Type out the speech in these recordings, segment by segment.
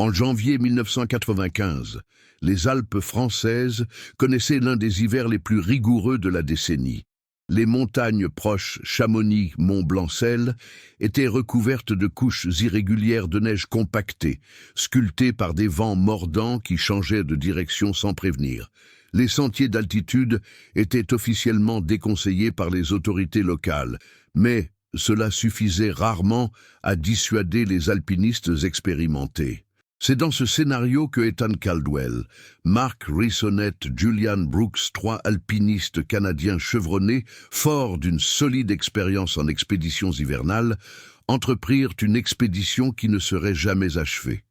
En janvier 1995, les Alpes françaises connaissaient l'un des hivers les plus rigoureux de la décennie. Les montagnes proches Chamonix, Mont-Blancel étaient recouvertes de couches irrégulières de neige compactée, sculptées par des vents mordants qui changeaient de direction sans prévenir. Les sentiers d'altitude étaient officiellement déconseillés par les autorités locales, mais cela suffisait rarement à dissuader les alpinistes expérimentés. C'est dans ce scénario que Ethan Caldwell, Mark Rissonnette, Julian Brooks, trois alpinistes canadiens chevronnés, forts d'une solide expérience en expéditions hivernales, entreprirent une expédition qui ne serait jamais achevée.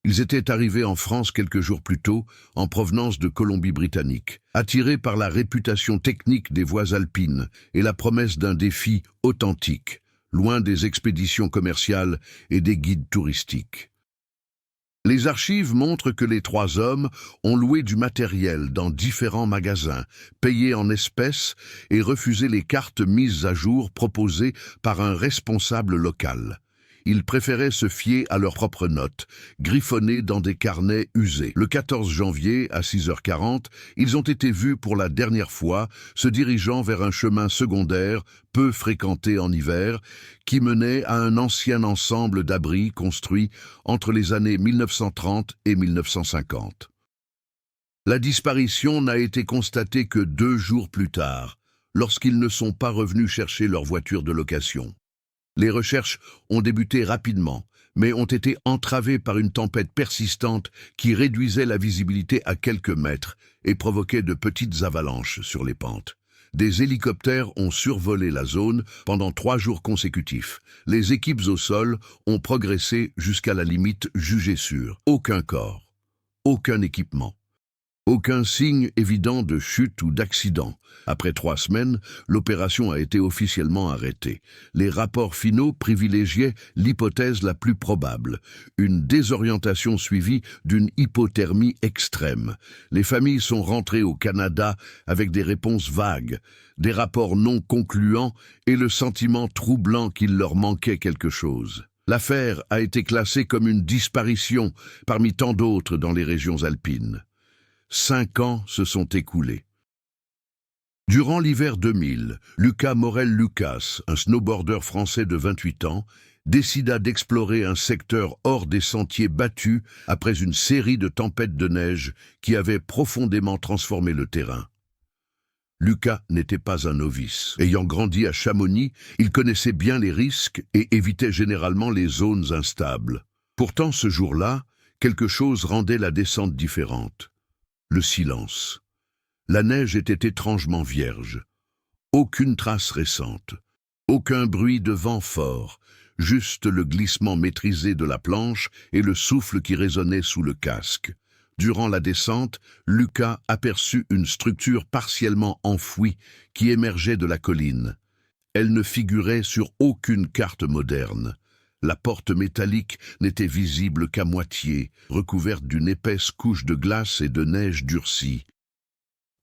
Ils étaient arrivés en France quelques jours plus tôt, en provenance de Colombie-Britannique, attirés par la réputation technique des voies alpines et la promesse d'un défi authentique, loin des expéditions commerciales et des guides touristiques. Les archives montrent que les trois hommes ont loué du matériel dans différents magasins, payé en espèces et refusé les cartes mises à jour proposées par un responsable local. Ils préféraient se fier à leurs propres notes, griffonnées dans des carnets usés. Le 14 janvier, à 6h40, ils ont été vus pour la dernière fois se dirigeant vers un chemin secondaire, peu fréquenté en hiver, qui menait à un ancien ensemble d'abris construits entre les années 1930 et 1950. La disparition n'a été constatée que 2 jours plus tard, lorsqu'ils ne sont pas revenus chercher leur voiture de location. Les recherches ont débuté rapidement, mais ont été entravées par une tempête persistante qui réduisait la visibilité à quelques mètres et provoquait de petites avalanches sur les pentes. Des hélicoptères ont survolé la zone pendant 3 jours consécutifs. Les équipes au sol ont progressé jusqu'à la limite jugée sûre. Aucun corps, aucun équipement. Aucun signe évident de chute ou d'accident. Après 3 semaines, l'opération a été officiellement arrêtée. Les rapports finaux privilégiaient l'hypothèse la plus probable, une désorientation suivie d'une hypothermie extrême. Les familles sont rentrées au Canada avec des réponses vagues, des rapports non concluants et le sentiment troublant qu'il leur manquait quelque chose. L'affaire a été classée comme une disparition parmi tant d'autres dans les régions alpines. 5 ans se sont écoulés. Durant l'hiver 2000, Lucas Morel-Lucas, un snowboarder français de 28 ans, décida d'explorer un secteur hors des sentiers battus après une série de tempêtes de neige qui avaient profondément transformé le terrain. Lucas n'était pas un novice. Ayant grandi à Chamonix, il connaissait bien les risques et évitait généralement les zones instables. Pourtant, ce jour-là, quelque chose rendait la descente différente. Le silence. La neige était étrangement vierge. Aucune trace récente. Aucun bruit de vent fort. Juste le glissement maîtrisé de la planche et le souffle qui résonnait sous le casque. Durant la descente, Lucas aperçut une structure partiellement enfouie qui émergeait de la colline. Elle ne figurait sur aucune carte moderne. La porte métallique n'était visible qu'à moitié, recouverte d'une épaisse couche de glace et de neige durcie.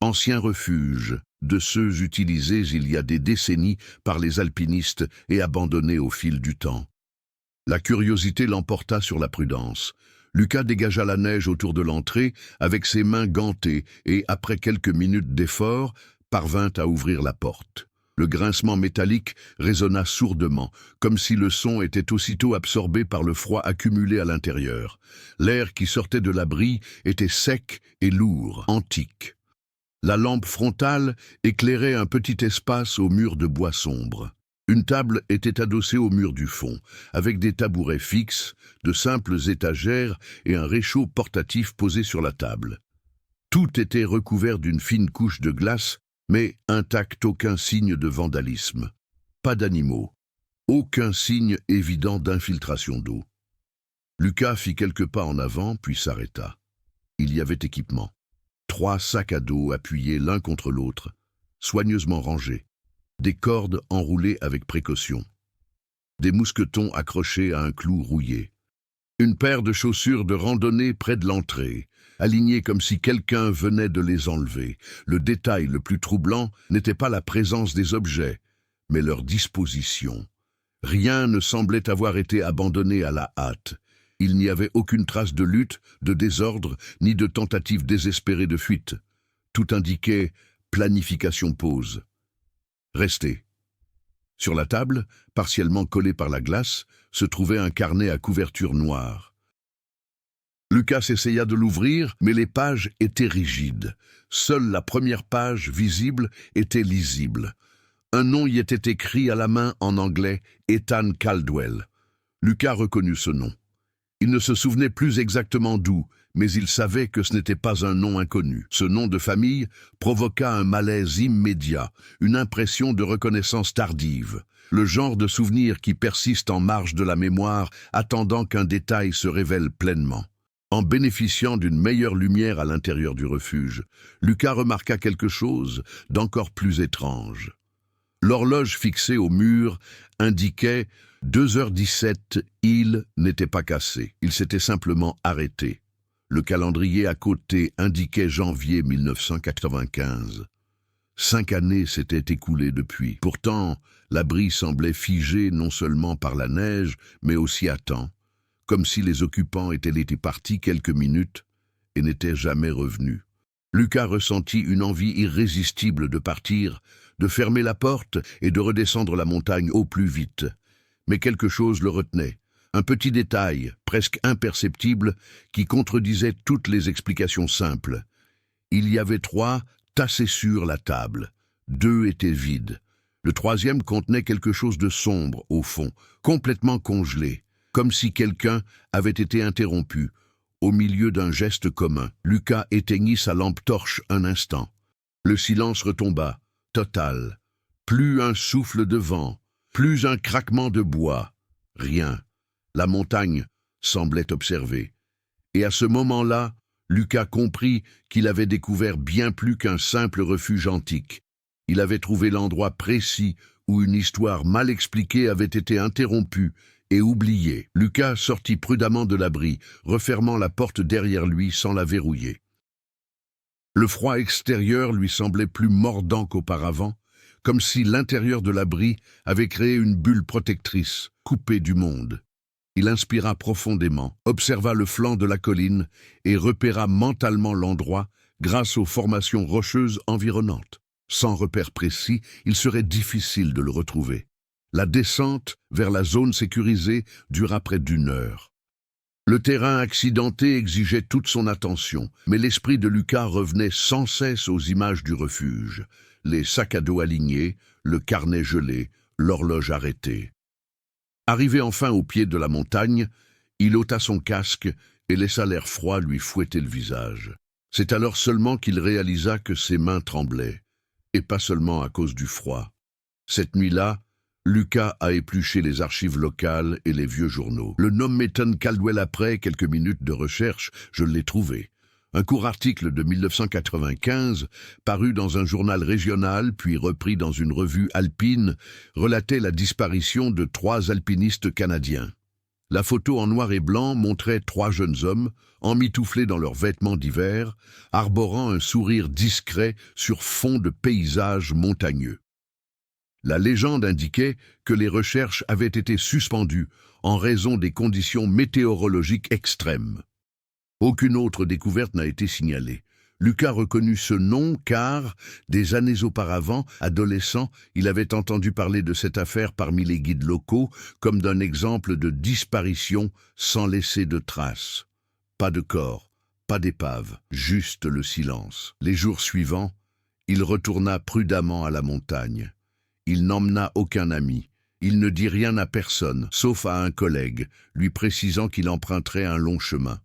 Ancien refuge, de ceux utilisés il y a des décennies par les alpinistes et abandonnés au fil du temps. La curiosité l'emporta sur la prudence. Lucas dégagea la neige autour de l'entrée avec ses mains gantées et, après quelques minutes d'effort, parvint à ouvrir la porte. Le grincement métallique résonna sourdement, comme si le son était aussitôt absorbé par le froid accumulé à l'intérieur. L'air qui sortait de l'abri était sec et lourd, antique. La lampe frontale éclairait un petit espace au mur de bois sombre. Une table était adossée au mur du fond, avec des tabourets fixes, de simples étagères et un réchaud portatif posé sur la table. Tout était recouvert d'une fine couche de glace, mais intact, aucun signe de vandalisme. Pas d'animaux. Aucun signe évident d'infiltration d'eau. Lucas fit quelques pas en avant, puis s'arrêta. Il y avait équipement. 3 sacs à dos appuyés l'un contre l'autre, soigneusement rangés. Des cordes enroulées avec précaution. Des mousquetons accrochés à un clou rouillé. Une paire de chaussures de randonnée près de l'entrée, alignées comme si quelqu'un venait de les enlever. Le détail le plus troublant n'était pas la présence des objets, mais leur disposition. Rien ne semblait avoir été abandonné à la hâte. Il n'y avait aucune trace de lutte, de désordre, ni de tentative désespérée de fuite. Tout indiquait planification pause. Restez. Sur la table, partiellement collée par la glace, se trouvait un carnet à couverture noire. Lucas essaya de l'ouvrir, mais les pages étaient rigides. Seule la première page, visible, était lisible. Un nom y était écrit à la main en anglais, Ethan Caldwell. Lucas reconnut ce nom. Il ne se souvenait plus exactement d'où, mais il savait que ce n'était pas un nom inconnu. Ce nom de famille provoqua un malaise immédiat, une impression de reconnaissance tardive, le genre de souvenir qui persiste en marge de la mémoire, attendant qu'un détail se révèle pleinement. En bénéficiant d'une meilleure lumière à l'intérieur du refuge, Lucas remarqua quelque chose d'encore plus étrange. L'horloge fixée au mur indiquait 2h17, il n'était pas cassé, il s'était simplement arrêté. Le calendrier à côté indiquait janvier 1995. 5 années s'étaient écoulées depuis. Pourtant, l'abri semblait figé non seulement par la neige, mais aussi à temps, comme si les occupants étaient partis quelques minutes et n'étaient jamais revenus. Lucas ressentit une envie irrésistible de partir, de fermer la porte et de redescendre la montagne au plus vite. Mais quelque chose le retenait, un petit détail, presque imperceptible, qui contredisait toutes les explications simples. Il y avait 3 tassés sur la table. 2 étaient vides. Le 3e contenait quelque chose de sombre, au fond, complètement congelé, comme si quelqu'un avait été interrompu. Au milieu d'un geste commun, Lucas éteignit sa lampe torche un instant. Le silence retomba, total. Plus un souffle de vent, plus un craquement de bois. Rien. La montagne semblait observer. Et à ce moment-là, Lucas comprit qu'il avait découvert bien plus qu'un simple refuge antique. Il avait trouvé l'endroit précis où une histoire mal expliquée avait été interrompue et oubliée. Lucas sortit prudemment de l'abri, refermant la porte derrière lui sans la verrouiller. Le froid extérieur lui semblait plus mordant qu'auparavant, comme si l'intérieur de l'abri avait créé une bulle protectrice, coupée du monde. Il inspira profondément, observa le flanc de la colline et repéra mentalement l'endroit grâce aux formations rocheuses environnantes. Sans repère précis, il serait difficile de le retrouver. La descente vers la zone sécurisée dura près d'1 heure. Le terrain accidenté exigeait toute son attention, mais l'esprit de Lucas revenait sans cesse aux images du refuge. Les sacs à dos alignés, le carnet gelé, l'horloge arrêtée. Arrivé enfin au pied de la montagne, il ôta son casque et laissa l'air froid lui fouetter le visage. C'est alors seulement qu'il réalisa que ses mains tremblaient, et pas seulement à cause du froid. Cette nuit-là, Lucas a épluché les archives locales et les vieux journaux. Le nom m'étonne Caldwell après quelques minutes de recherche, je l'ai trouvé. Un court article de 1995, paru dans un journal régional puis repris dans une revue alpine, relatait la disparition de 3 alpinistes canadiens. La photo en noir et blanc montrait 3 jeunes hommes, emmitouflés dans leurs vêtements d'hiver, arborant un sourire discret sur fond de paysages montagneux. La légende indiquait que les recherches avaient été suspendues en raison des conditions météorologiques extrêmes. Aucune autre découverte n'a été signalée. Lucas reconnut ce nom car, des années auparavant, adolescent, il avait entendu parler de cette affaire parmi les guides locaux comme d'un exemple de disparition sans laisser de traces. Pas de corps, pas d'épave, juste le silence. Les jours suivants, il retourna prudemment à la montagne. Il n'emmena aucun ami. Il ne dit rien à personne, sauf à un collègue, lui précisant qu'il emprunterait un long chemin.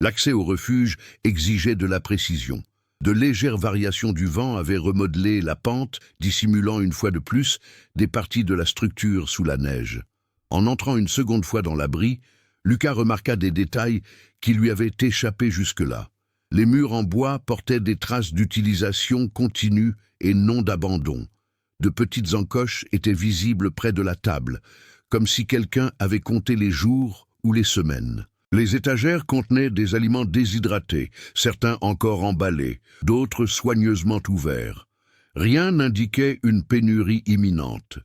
L'accès au refuge exigeait de la précision. De légères variations du vent avaient remodelé la pente, dissimulant une fois de plus des parties de la structure sous la neige. En entrant une seconde fois dans l'abri, Lucas remarqua des détails qui lui avaient échappé jusque-là. Les murs en bois portaient des traces d'utilisation continue et non d'abandon. De petites encoches étaient visibles près de la table, comme si quelqu'un avait compté les jours ou les semaines. Les étagères contenaient des aliments déshydratés, certains encore emballés, d'autres soigneusement ouverts. Rien n'indiquait une pénurie imminente.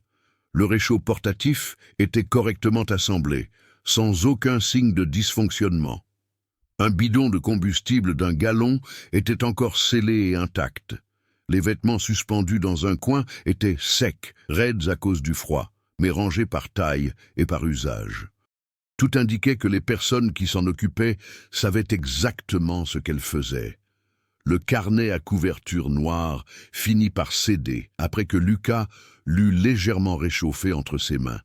Le réchaud portatif était correctement assemblé, sans aucun signe de dysfonctionnement. Un bidon de combustible d'1 gallon était encore scellé et intact. Les vêtements suspendus dans un coin étaient secs, raides à cause du froid, mais rangés par taille et par usage. Tout indiquait que les personnes qui s'en occupaient savaient exactement ce qu'elles faisaient. Le carnet à couverture noire finit par céder après que Lucas l'eut légèrement réchauffé entre ses mains.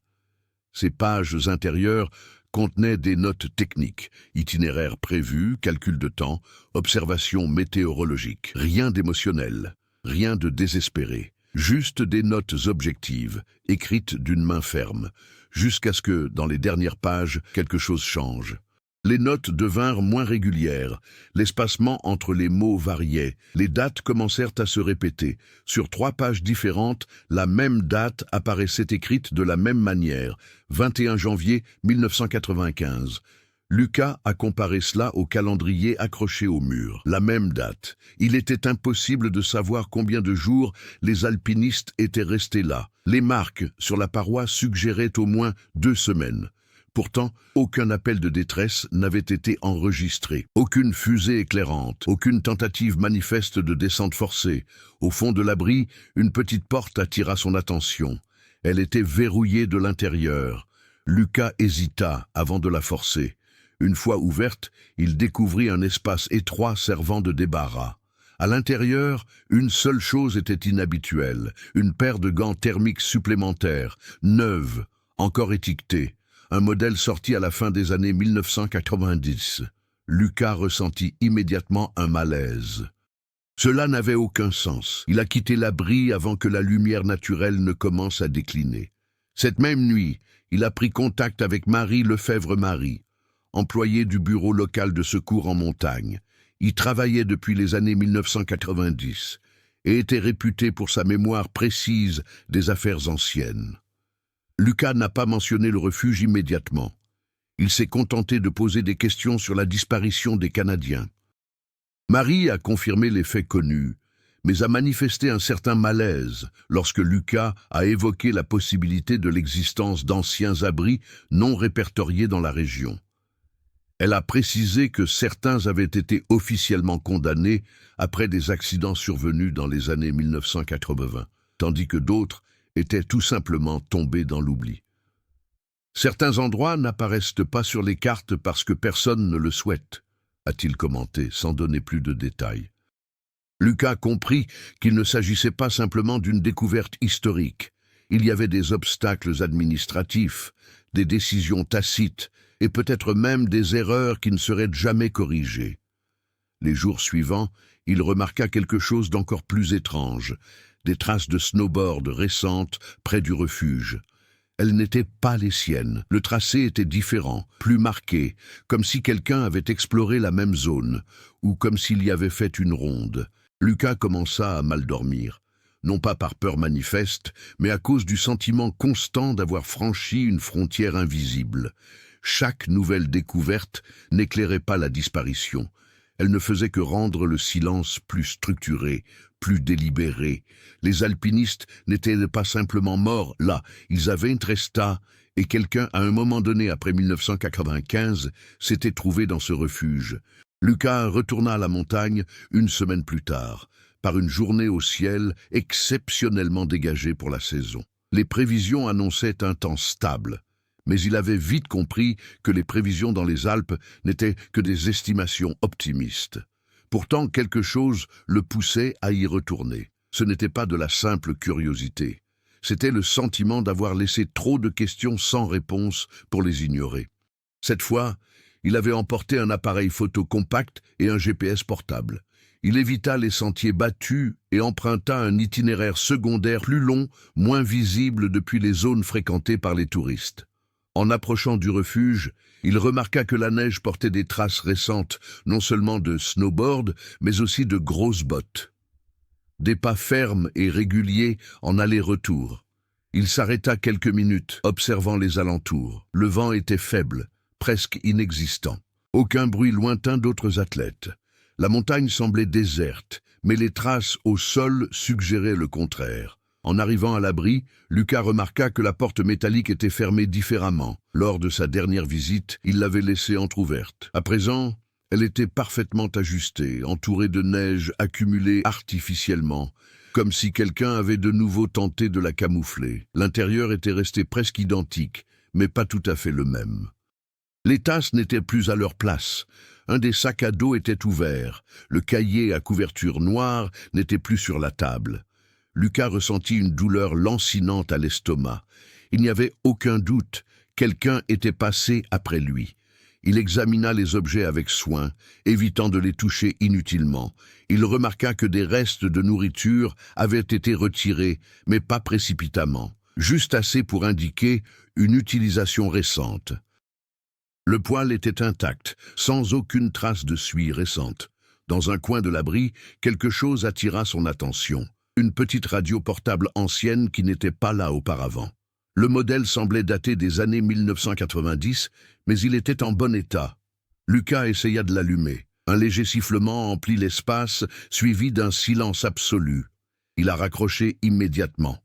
Ses pages intérieures contenaient des notes techniques, itinéraires prévus, calcul de temps, observations météorologiques. Rien d'émotionnel, rien de désespéré, juste des notes objectives, écrites d'une main ferme, jusqu'à ce que, dans les dernières pages, quelque chose change. Les notes devinrent moins régulières, l'espacement entre les mots variait, les dates commencèrent à se répéter. Sur 3 pages différentes, la même date apparaissait écrite de la même manière, 21 janvier 1995. Lucas a comparé cela au calendrier accroché au mur. La même date. Il était impossible de savoir combien de jours les alpinistes étaient restés là. Les marques sur la paroi suggéraient au moins 2 semaines. Pourtant, aucun appel de détresse n'avait été enregistré. Aucune fusée éclairante, aucune tentative manifeste de descente forcée. Au fond de l'abri, une petite porte attira son attention. Elle était verrouillée de l'intérieur. Lucas hésita avant de la forcer. Une fois ouverte, il découvrit un espace étroit servant de débarras. À l'intérieur, une seule chose était inhabituelle, une paire de gants thermiques supplémentaires, neuve, encore étiquetée. Un modèle sorti à la fin des années 1990. Lucas ressentit immédiatement un malaise. Cela n'avait aucun sens. Il a quitté l'abri avant que la lumière naturelle ne commence à décliner. Cette même nuit, il a pris contact avec Marie Lefebvre-Marie, employée du bureau local de secours en montagne. Il travaillait depuis les années 1990 et était réputé pour sa mémoire précise des affaires anciennes. Lucas n'a pas mentionné le refuge immédiatement. Il s'est contenté de poser des questions sur la disparition des Canadiens. Marie a confirmé les faits connus, mais a manifesté un certain malaise lorsque Lucas a évoqué la possibilité de l'existence d'anciens abris non répertoriés dans la région. Elle a précisé que certains avaient été officiellement condamnés après des accidents survenus dans les années 1980, tandis que d'autres étaient tout simplement tombés dans l'oubli. Certains endroits n'apparaissent pas sur les cartes parce que personne ne le souhaite, a-t-il commenté, sans donner plus de détails. Lucas comprit qu'il ne s'agissait pas simplement d'une découverte historique. Il y avait des obstacles administratifs, des décisions tacites et peut-être même des erreurs qui ne seraient jamais corrigées. Les jours suivants, il remarqua quelque chose d'encore plus étrange, des traces de snowboard récentes près du refuge. Elles n'étaient pas les siennes. Le tracé était différent, plus marqué, comme si quelqu'un avait exploré la même zone, ou comme s'il y avait fait une ronde. Lucas commença à mal dormir, non pas par peur manifeste, mais à cause du sentiment constant d'avoir franchi une frontière invisible. Chaque nouvelle découverte n'éclairait pas la disparition. Elle ne faisait que rendre le silence plus structuré, plus délibéré. Les alpinistes n'étaient pas simplement morts là, ils avaient une tresta, et quelqu'un, à un moment donné après 1995, s'était trouvé dans ce refuge. Lucas retourna à la montagne 1 semaine plus tard, par une journée au ciel exceptionnellement dégagée pour la saison. Les prévisions annonçaient un temps stable, mais il avait vite compris que les prévisions dans les Alpes n'étaient que des estimations optimistes. Pourtant, quelque chose le poussait à y retourner. Ce n'était pas de la simple curiosité. C'était le sentiment d'avoir laissé trop de questions sans réponse pour les ignorer. Cette fois, il avait emporté un appareil photo compact et un GPS portable. Il évita les sentiers battus et emprunta un itinéraire secondaire plus long, moins visible depuis les zones fréquentées par les touristes. En approchant du refuge, il remarqua que la neige portait des traces récentes, non seulement de snowboard, mais aussi de grosses bottes. Des pas fermes et réguliers en aller-retour. Il s'arrêta quelques minutes, observant les alentours. Le vent était faible, presque inexistant. Aucun bruit lointain d'autres athlètes. La montagne semblait déserte, mais les traces au sol suggéraient le contraire. En arrivant à l'abri, Lucas remarqua que la porte métallique était fermée différemment. Lors de sa dernière visite, il l'avait laissée entr'ouverte. À présent, elle était parfaitement ajustée, entourée de neige accumulée artificiellement, comme si quelqu'un avait de nouveau tenté de la camoufler. L'intérieur était resté presque identique, mais pas tout à fait le même. Les tasses n'étaient plus à leur place. Un des sacs à dos était ouvert. Le cahier à couverture noire n'était plus sur la table. Lucas ressentit une douleur lancinante à l'estomac. Il n'y avait aucun doute, quelqu'un était passé après lui. Il examina les objets avec soin, évitant de les toucher inutilement. Il remarqua que des restes de nourriture avaient été retirés, mais pas précipitamment, juste assez pour indiquer une utilisation récente. Le poêle était intact, sans aucune trace de suie récente. Dans un coin de l'abri, quelque chose attira son attention. Une petite radio portable ancienne qui n'était pas là auparavant. Le modèle semblait dater des années 1990, mais il était en bon état. Lucas essaya de l'allumer. Un léger sifflement emplit l'espace, suivi d'un silence absolu. Il a raccroché immédiatement.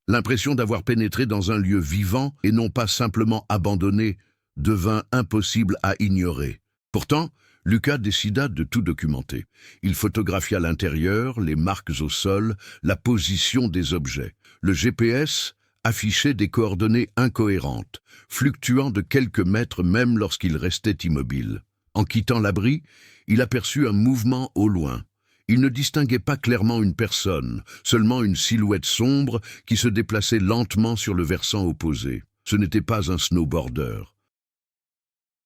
L'impression d'avoir pénétré dans un lieu vivant et non pas simplement abandonné devint impossible à ignorer. Pourtant, Lucas décida de tout documenter. Il photographia l'intérieur, les marques au sol, la position des objets. Le GPS affichait des coordonnées incohérentes, fluctuant de quelques mètres même lorsqu'il restait immobile. En quittant l'abri, il aperçut un mouvement au loin. Il ne distinguait pas clairement une personne, seulement une silhouette sombre qui se déplaçait lentement sur le versant opposé. Ce n'était pas un snowboarder.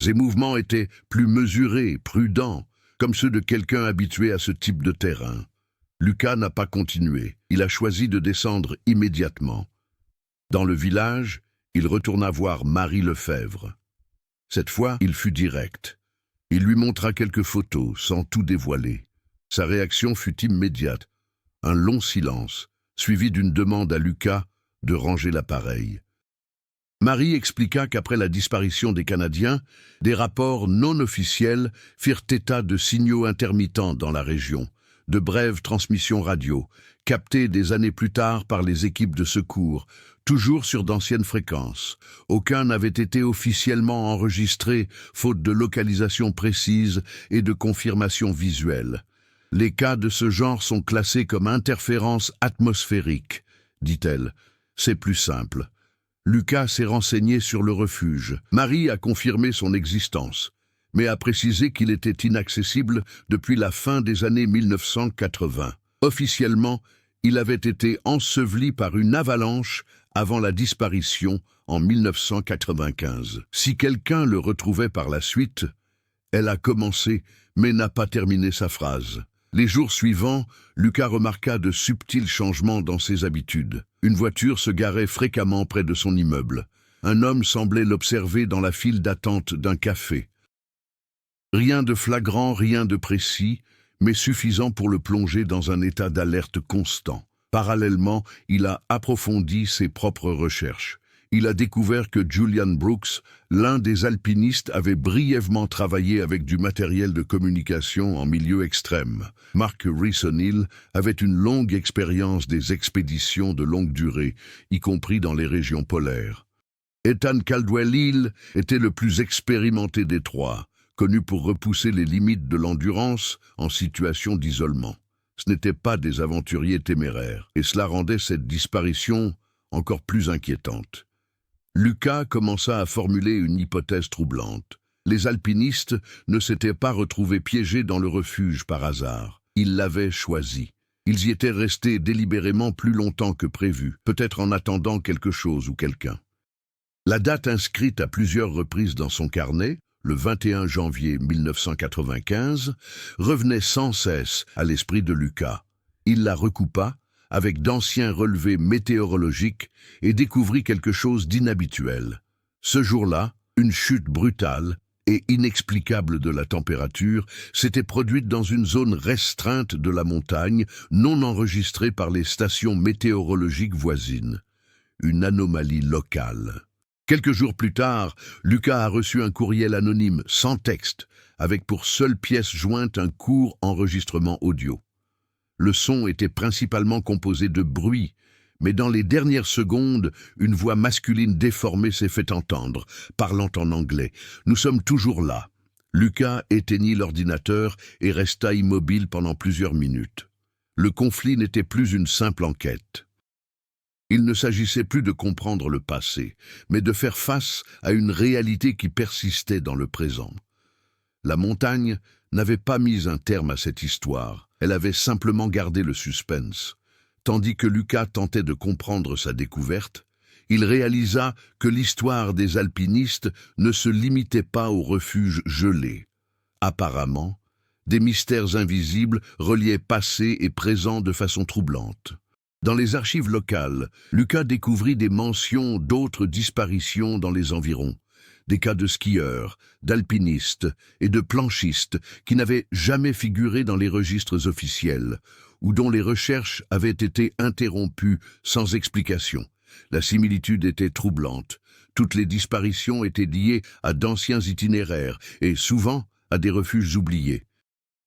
Ses mouvements étaient plus mesurés, prudents, comme ceux de quelqu'un habitué à ce type de terrain. Lucas n'a pas continué. Il a choisi de descendre immédiatement. Dans le village, il retourna voir Marie Lefebvre. Cette fois, il fut direct. Il lui montra quelques photos, sans tout dévoiler. Sa réaction fut immédiate. Un long silence, suivi d'une demande à Lucas de ranger l'appareil. Marie expliqua qu'après la disparition des Canadiens, des rapports non officiels firent état de signaux intermittents dans la région, de brèves transmissions radio, captées des années plus tard par les équipes de secours, toujours sur d'anciennes fréquences. Aucun n'avait été officiellement enregistré, faute de localisation précise et de confirmation visuelle. Les cas de ce genre sont classés comme interférences atmosphériques, dit-elle. C'est plus simple. Lucas s'est renseigné sur le refuge. Marie a confirmé son existence, mais a précisé qu'il était inaccessible depuis la fin des années 1980. Officiellement, il avait été enseveli par une avalanche avant la disparition en 1995. Si quelqu'un le retrouvait par la suite, elle a commencé, mais n'a pas terminé sa phrase. Les jours suivants, Lucas remarqua de subtils changements dans ses habitudes. Une voiture se garait fréquemment près de son immeuble. Un homme semblait l'observer dans la file d'attente d'un café. Rien de flagrant, rien de précis, mais suffisant pour le plonger dans un état d'alerte constant. Parallèlement, il a approfondi ses propres recherches. Il a découvert que Julian Brooks, l'un des alpinistes, avait brièvement travaillé avec du matériel de communication en milieu extrême. Mark Reesonhill avait une longue expérience des expéditions de longue durée, y compris dans les régions polaires. Ethan Caldwell-Hill était le plus expérimenté des trois, connu pour repousser les limites de l'endurance en situation d'isolement. Ce n'étaient pas des aventuriers téméraires, et cela rendait cette disparition encore plus inquiétante. Lucas commença à formuler une hypothèse troublante. Les alpinistes ne s'étaient pas retrouvés piégés dans le refuge par hasard. Ils l'avaient choisi. Ils y étaient restés délibérément plus longtemps que prévu, peut-être en attendant quelque chose ou quelqu'un. La date inscrite à plusieurs reprises dans son carnet, le 21 janvier 1995, revenait sans cesse à l'esprit de Lucas. Il la recoupa avec d'anciens relevés météorologiques et découvrit quelque chose d'inhabituel. Ce jour-là, une chute brutale et inexplicable de la température s'était produite dans une zone restreinte de la montagne, non enregistrée par les stations météorologiques voisines. Une anomalie locale. Quelques jours plus tard, Lucas a reçu un courriel anonyme, sans texte, avec pour seule pièce jointe un court enregistrement audio. Le son était principalement composé de bruit, Mais dans les dernières secondes, une voix masculine déformée s'est fait entendre, parlant en anglais. « Nous sommes toujours là. » Lucas éteignit l'ordinateur et resta immobile pendant plusieurs minutes. Le conflit n'était plus une simple enquête. Il ne s'agissait plus de comprendre le passé, mais de faire face à une réalité qui persistait dans le présent. La montagne n'avait pas mis un terme à cette histoire, elle avait simplement gardé le suspense. Tandis que Lucas tentait de comprendre sa découverte, il réalisa que l'histoire des alpinistes ne se limitait pas aux refuges gelés. Apparemment, des mystères invisibles reliaient passé et présent de façon troublante. Dans les archives locales, Lucas découvrit des mentions d'autres disparitions dans les environs, des cas de skieurs, d'alpinistes et de planchistes qui n'avaient jamais figuré dans les registres officiels, ou dont les recherches avaient été interrompues sans explication. La similitude était troublante. Toutes les disparitions étaient liées à d'anciens itinéraires et souvent à des refuges oubliés.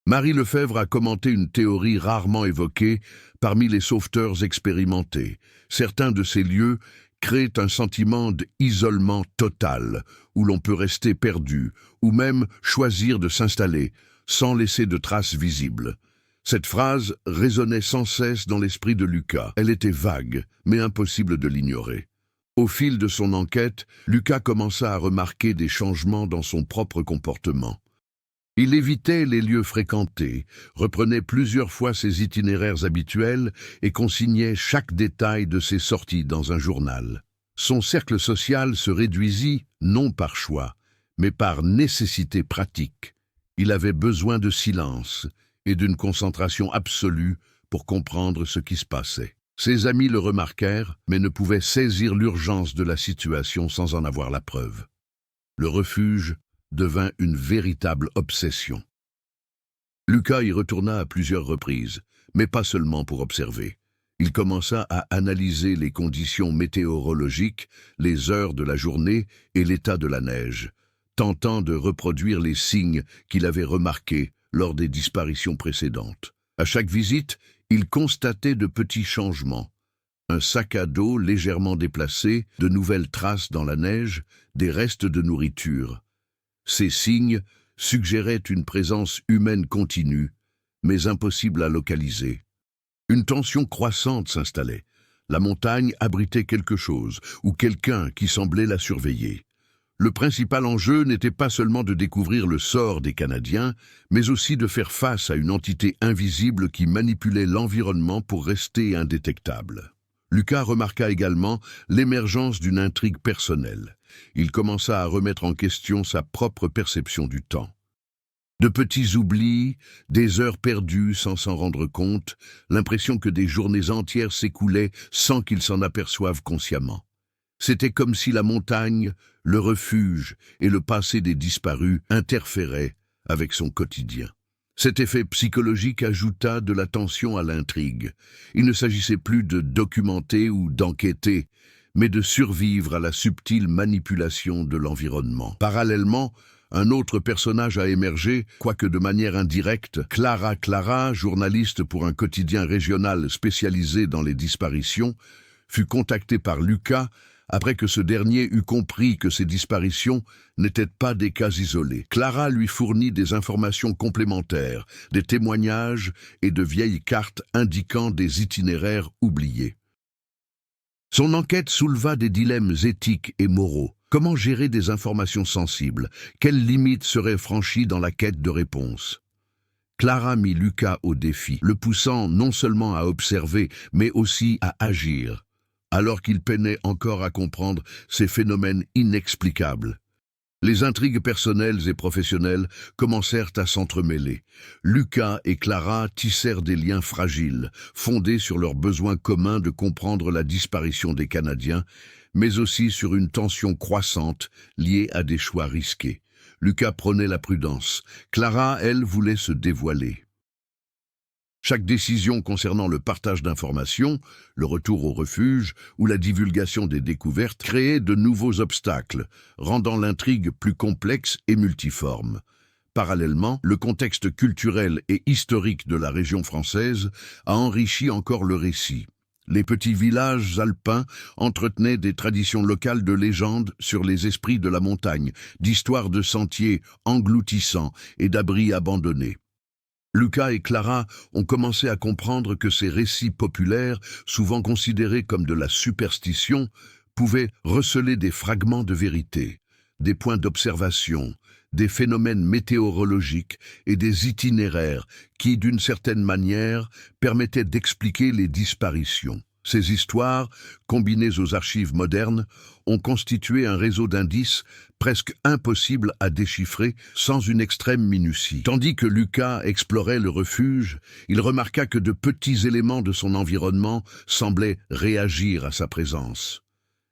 Marie Lefebvre a commenté une théorie rarement évoquée parmi les sauveteurs expérimentés. Certains de ces lieux créent un sentiment d'isolement total, où l'on peut rester perdu, ou même choisir de s'installer, sans laisser de traces visibles. Cette phrase résonnait sans cesse dans l'esprit de Lucas. Elle était vague, mais impossible de l'ignorer. Au fil de son enquête, Lucas commença à remarquer des changements dans son propre comportement. Il évitait les lieux fréquentés, reprenait plusieurs fois ses itinéraires habituels et consignait chaque détail de ses sorties dans un journal. Son cercle social se réduisit, non par choix, mais par nécessité pratique. Il avait besoin de silence et d'une concentration absolue pour comprendre ce qui se passait. Ses amis le remarquèrent, mais ne pouvaient saisir l'urgence de la situation sans en avoir la preuve. Le refuge devint une véritable obsession. Lucas y retourna à plusieurs reprises, mais pas seulement pour observer. Il commença à analyser les conditions météorologiques, les heures de la journée et l'état de la neige, tentant de reproduire les signes qu'il avait remarqués lors des disparitions précédentes. À chaque visite, il constatait de petits changements. Un sac à dos légèrement déplacé, de nouvelles traces dans la neige, des restes de nourriture. Ces signes suggéraient une présence humaine continue, mais impossible à localiser. Une tension croissante s'installait. La montagne abritait quelque chose, ou quelqu'un qui semblait la surveiller. Le principal enjeu n'était pas seulement de découvrir le sort des Canadiens, mais aussi de faire face à une entité invisible qui manipulait l'environnement pour rester indétectable. Lucas remarqua également l'émergence d'une intrigue personnelle. Il commença à remettre en question sa propre perception du temps. De petits oublis, des heures perdues sans s'en rendre compte, l'impression que des journées entières s'écoulaient sans qu'il s'en aperçoive consciemment. C'était comme si la montagne, le refuge et le passé des disparus interféraient avec son quotidien. Cet effet psychologique ajouta de la tension à l'intrigue. Il ne s'agissait plus de documenter ou d'enquêter, mais de survivre à la subtile manipulation de l'environnement. Parallèlement, un autre personnage a émergé, quoique de manière indirecte. Clara, journaliste pour un quotidien régional spécialisé dans les disparitions, fut contactée par Lucas après que ce dernier eut compris que ces disparitions n'étaient pas des cas isolés. Clara lui fournit des informations complémentaires, des témoignages et de vieilles cartes indiquant des itinéraires oubliés. Son enquête souleva des dilemmes éthiques et moraux. Comment gérer des informations sensibles? Quelles limites seraient franchies dans la quête de réponses? Clara mit Lucas au défi, le poussant non seulement à observer, mais aussi à agir, alors qu'il peinait encore à comprendre ces phénomènes inexplicables. Les intrigues personnelles et professionnelles commencèrent à s'entremêler. Lucas et Clara tissèrent des liens fragiles, fondés sur leur besoin commun de comprendre la disparition des Canadiens, mais aussi sur une tension croissante liée à des choix risqués. Lucas prônait la prudence. Clara, elle, voulait se dévoiler. Chaque décision concernant le partage d'informations, le retour au refuge ou la divulgation des découvertes créait de nouveaux obstacles, rendant l'intrigue plus complexe et multiforme. Parallèlement, le contexte culturel et historique de la région française a enrichi encore le récit. Les petits villages alpins entretenaient des traditions locales de légendes sur les esprits de la montagne, d'histoires de sentiers engloutissants et d'abris abandonnés. Lucas et Clara ont commencé à comprendre que ces récits populaires, souvent considérés comme de la superstition, pouvaient receler des fragments de vérité, des points d'observation, des phénomènes météorologiques et des itinéraires qui, d'une certaine manière, permettaient d'expliquer les disparitions. Ces histoires, combinées aux archives modernes, ont constitué un réseau d'indices presque impossible à déchiffrer sans une extrême minutie. Tandis que Lucas explorait le refuge, il remarqua que de petits éléments de son environnement semblaient réagir à sa présence.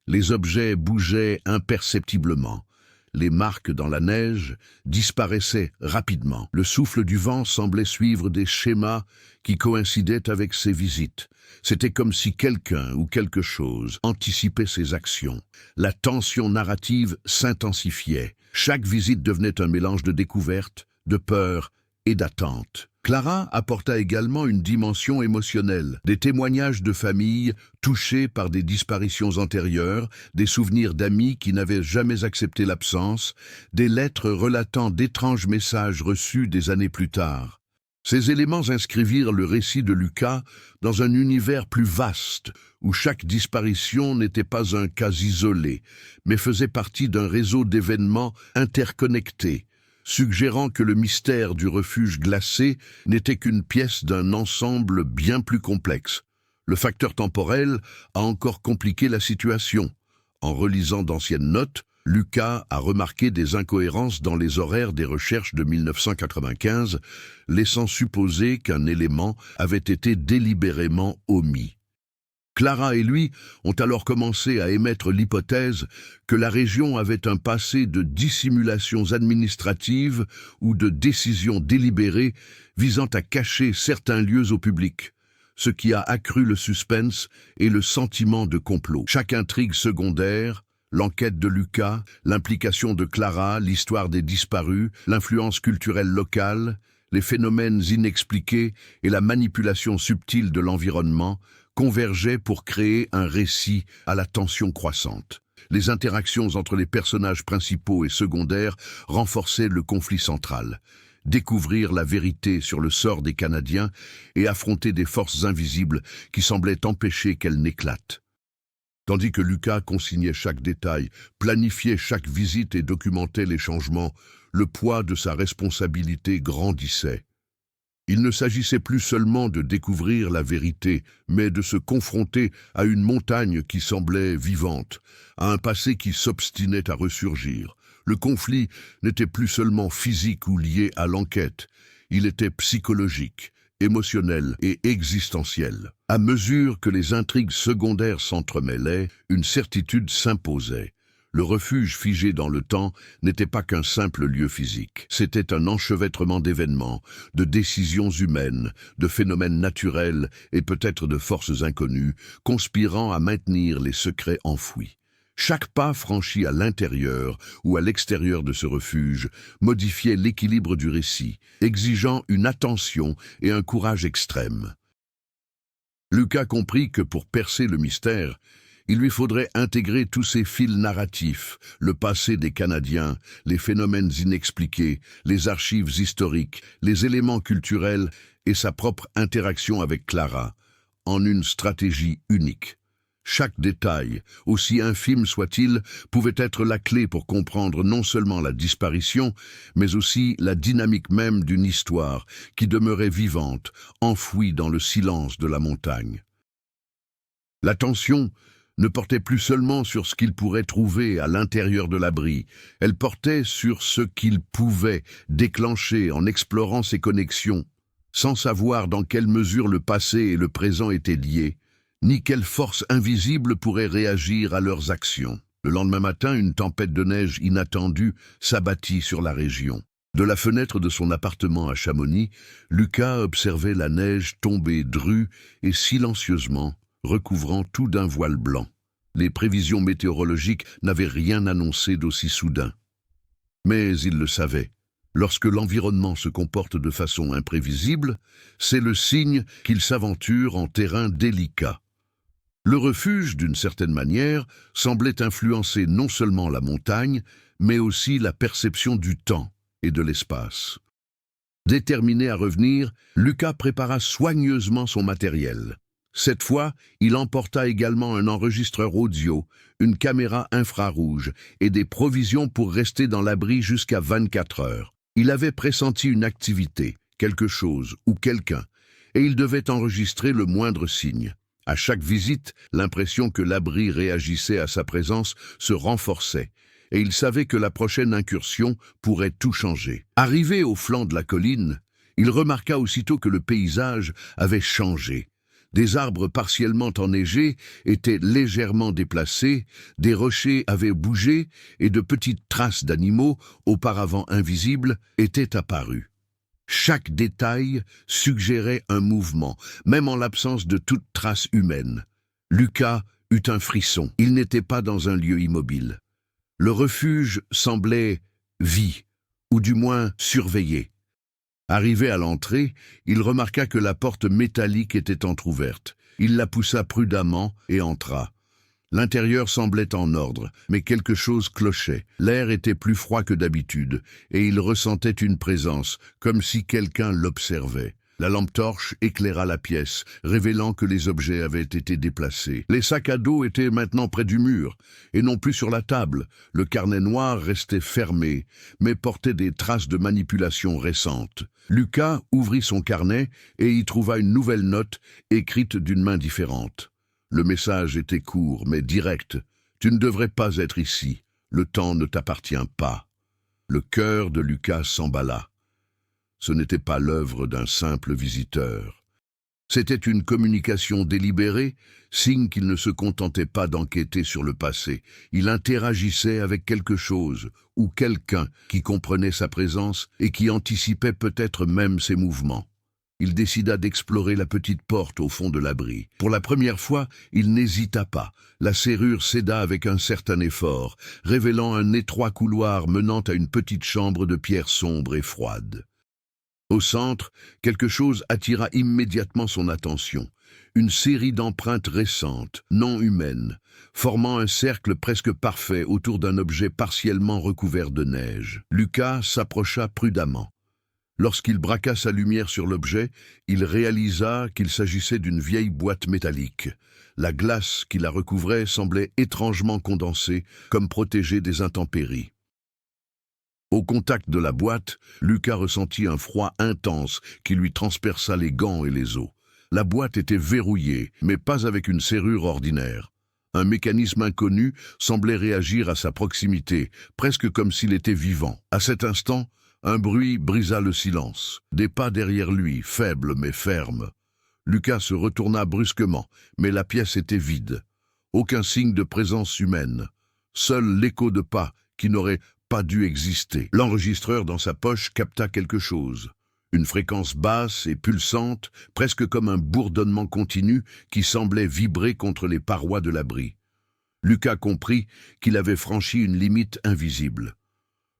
Les objets bougeaient imperceptiblement. Les marques dans la neige disparaissaient rapidement. Le souffle du vent semblait suivre des schémas qui coïncidaient avec ses visites. C'était comme si quelqu'un ou quelque chose anticipait ses actions. La tension narrative s'intensifiait. Chaque visite devenait un mélange de découverte, de peur et d'attente. Clara apporta également une dimension émotionnelle, des témoignages de familles touchées par des disparitions antérieures, des souvenirs d'amis qui n'avaient jamais accepté l'absence, des lettres relatant d'étranges messages reçus des années plus tard. Ces éléments inscrivirent le récit de Lucas dans un univers plus vaste, où chaque disparition n'était pas un cas isolé, mais faisait partie d'un réseau d'événements interconnectés, suggérant que le mystère du refuge glacé n'était qu'une pièce d'un ensemble bien plus complexe. Le facteur temporel a encore compliqué la situation. En relisant d'anciennes notes, Lucas a remarqué des incohérences dans les horaires des recherches de 1995, laissant supposer qu'un élément avait été délibérément omis. Clara et lui ont alors commencé à émettre l'hypothèse que la région avait un passé de dissimulations administratives ou de décisions délibérées visant à cacher certains lieux au public, ce qui a accru le suspense et le sentiment de complot. Chaque intrigue secondaire, l'enquête de Lucas, l'implication de Clara, l'histoire des disparus, l'influence culturelle locale, les phénomènes inexpliqués et la manipulation subtile de l'environnement convergeaient pour créer un récit à la tension croissante. Les interactions entre les personnages principaux et secondaires renforçaient le conflit central. Découvrir la vérité sur le sort des Canadiens et affronter des forces invisibles qui semblaient empêcher qu'elles n'éclatent. Tandis que Lucas consignait chaque détail, planifiait chaque visite et documentait les changements, le poids de sa responsabilité grandissait. Il ne s'agissait plus seulement de découvrir la vérité, mais de se confronter à une montagne qui semblait vivante, à un passé qui s'obstinait à ressurgir. Le conflit n'était plus seulement physique ou lié à l'enquête, il était psychologique, émotionnel et existentiel. À mesure que les intrigues secondaires s'entremêlaient, une certitude s'imposait. Le refuge figé dans le temps n'était pas qu'un simple lieu physique. C'était un enchevêtrement d'événements, de décisions humaines, de phénomènes naturels et peut-être de forces inconnues, conspirant à maintenir les secrets enfouis. Chaque pas franchi à l'intérieur ou à l'extérieur de ce refuge modifiait l'équilibre du récit, exigeant une attention et un courage extrêmes. Lucas comprit que pour percer le mystère, il lui faudrait intégrer tous ces fils narratifs, le passé des Canadiens, les phénomènes inexpliqués, les archives historiques, les éléments culturels et sa propre interaction avec Clara, en une stratégie unique. Chaque détail, aussi infime soit-il, pouvait être la clé pour comprendre non seulement la disparition, mais aussi la dynamique même d'une histoire qui demeurait vivante, enfouie dans le silence de la montagne. L'attention ne portait plus seulement sur ce qu'il pourrait trouver à l'intérieur de l'abri, elle portait sur ce qu'il pouvait déclencher en explorant ses connexions, sans savoir dans quelle mesure le passé et le présent étaient liés, ni quelle force invisible pourrait réagir à leurs actions. Le lendemain matin, une tempête de neige inattendue s'abattit sur la région. De la fenêtre de son appartement à Chamonix, Lucas observait la neige tomber drue et silencieusement, recouvrant tout d'un voile blanc. Les prévisions météorologiques n'avaient rien annoncé d'aussi soudain. Mais il le savait. Lorsque l'environnement se comporte de façon imprévisible, c'est le signe qu'il s'aventure en terrain délicat. Le refuge, d'une certaine manière, semblait influencer non seulement la montagne, mais aussi la perception du temps et de l'espace. Déterminé à revenir, Lucas prépara soigneusement son matériel. Cette fois, il emporta également un enregistreur audio, une caméra infrarouge et des provisions pour rester dans l'abri jusqu'à 24 heures. Il avait pressenti une activité, quelque chose ou quelqu'un, et il devait enregistrer le moindre signe. À chaque visite, l'impression que l'abri réagissait à sa présence se renforçait, et il savait que la prochaine incursion pourrait tout changer. Arrivé au flanc de la colline, il remarqua aussitôt que le paysage avait changé. Des arbres partiellement enneigés étaient légèrement déplacés, des rochers avaient bougé et de petites traces d'animaux, auparavant invisibles, étaient apparues. Chaque détail suggérait un mouvement, même en l'absence de toute trace humaine. Lucas eut un frisson. Il n'était pas dans un lieu immobile. Le refuge semblait vie, ou du moins surveillé. Arrivé à l'entrée, il remarqua que la porte métallique était entr'ouverte. Il la poussa prudemment et entra. L'intérieur semblait en ordre, mais quelque chose clochait. L'air était plus froid que d'habitude, et il ressentait une présence, comme si quelqu'un l'observait. La lampe torche éclaira la pièce, révélant que les objets avaient été déplacés. Les sacs à dos étaient maintenant près du mur, et non plus sur la table. Le carnet noir restait fermé, mais portait des traces de manipulation récentes. Lucas ouvrit son carnet et y trouva une nouvelle note, écrite d'une main différente. Le message était court, mais direct. « Tu ne devrais pas être ici. Le temps ne t'appartient pas. » Le cœur de Lucas s'emballa. Ce n'était pas l'œuvre d'un simple visiteur. C'était une communication délibérée, signe qu'il ne se contentait pas d'enquêter sur le passé. Il interagissait avec quelque chose, ou quelqu'un qui comprenait sa présence et qui anticipait peut-être même ses mouvements. Il décida d'explorer la petite porte au fond de l'abri. Pour la première fois, il n'hésita pas. La serrure céda avec un certain effort, révélant un étroit couloir menant à une petite chambre de pierre sombre et froide. Au centre, quelque chose attira immédiatement son attention. Une série d'empreintes récentes, non humaines, formant un cercle presque parfait autour d'un objet partiellement recouvert de neige. Lucas s'approcha prudemment. Lorsqu'il braqua sa lumière sur l'objet, il réalisa qu'il s'agissait d'une vieille boîte métallique. La glace qui la recouvrait semblait étrangement condensée, comme protégée des intempéries. Au contact de la boîte, Lucas ressentit un froid intense qui lui transperça les gants et les os. La boîte était verrouillée, mais pas avec une serrure ordinaire. Un mécanisme inconnu semblait réagir à sa proximité, presque comme s'il était vivant. À cet instant, un bruit brisa le silence. Des pas derrière lui, faibles mais fermes. Lucas se retourna brusquement, mais la pièce était vide. Aucun signe de présence humaine. Seul l'écho de pas qui n'aurait pas dû exister. L'enregistreur dans sa poche capta quelque chose. Une fréquence basse et pulsante, presque comme un bourdonnement continu qui semblait vibrer contre les parois de l'abri. Lucas comprit qu'il avait franchi une limite invisible.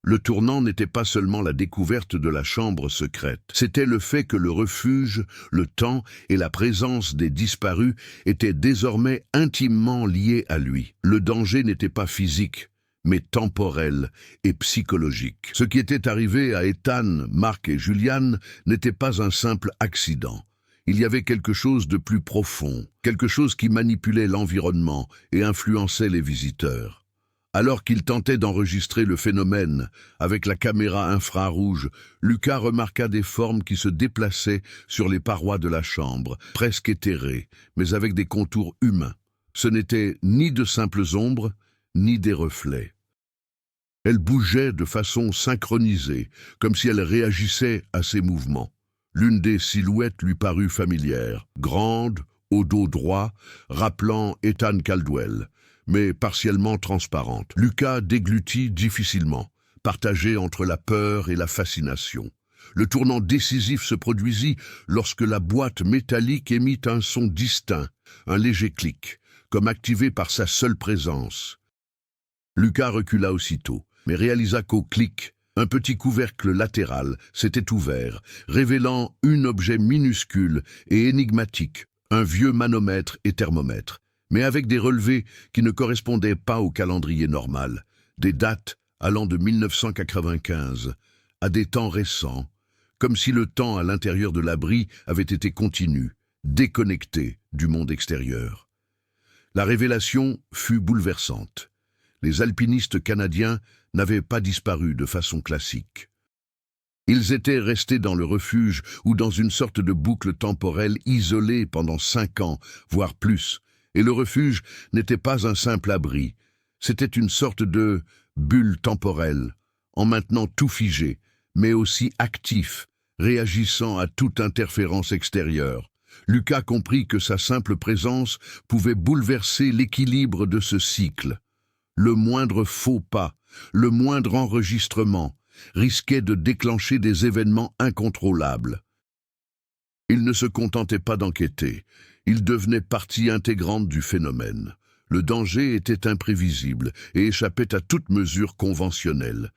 Le tournant n'était pas seulement la découverte de la chambre secrète, c'était le fait que le refuge, le temps et la présence des disparus étaient désormais intimement liés à lui. Le danger n'était pas physique, mais temporel et psychologique. Ce qui était arrivé à Ethan, Marc et Julian n'était pas un simple accident. Il y avait quelque chose de plus profond, quelque chose qui manipulait l'environnement et influençait les visiteurs. Alors qu'il tentait d'enregistrer le phénomène avec la caméra infrarouge, Lucas remarqua des formes qui se déplaçaient sur les parois de la chambre, presque éthérées, mais avec des contours humains. Ce n'étaient ni de simples ombres, ni des reflets. Elles bougeaient de façon synchronisée, comme si elles réagissaient à ses mouvements. L'une des silhouettes lui parut familière, grande, au dos droit, rappelant Ethan Caldwell, mais partiellement transparente. Lucas déglutit difficilement, partagé entre la peur et la fascination. Le tournant décisif se produisit lorsque la boîte métallique émit un son distinct, un léger clic, comme activé par sa seule présence. Lucas recula aussitôt, mais réalisa qu'au clic, un petit couvercle latéral s'était ouvert, révélant un objet minuscule et énigmatique, un vieux manomètre et thermomètre. mais avec des relevés qui ne correspondaient pas au calendrier normal, des dates allant de 1995 à des temps récents, comme si le temps à l'intérieur de l'abri avait été continu, déconnecté du monde extérieur. La révélation fut bouleversante. Les alpinistes canadiens n'avaient pas disparu de façon classique. Ils étaient restés dans le refuge ou dans une sorte de boucle temporelle isolée pendant 5 ans, voire plus, et le refuge n'était pas un simple abri, c'était une sorte de bulle temporelle, en maintenant tout figé, mais aussi actif, réagissant à toute interférence extérieure. Lucas comprit que sa simple présence pouvait bouleverser l'équilibre de ce cycle. Le moindre faux pas, le moindre enregistrement, risquait de déclencher des événements incontrôlables. Il ne se contentait pas d'enquêter, il devenait partie intégrante du phénomène. Le danger était imprévisible et échappait à toute mesure conventionnelle.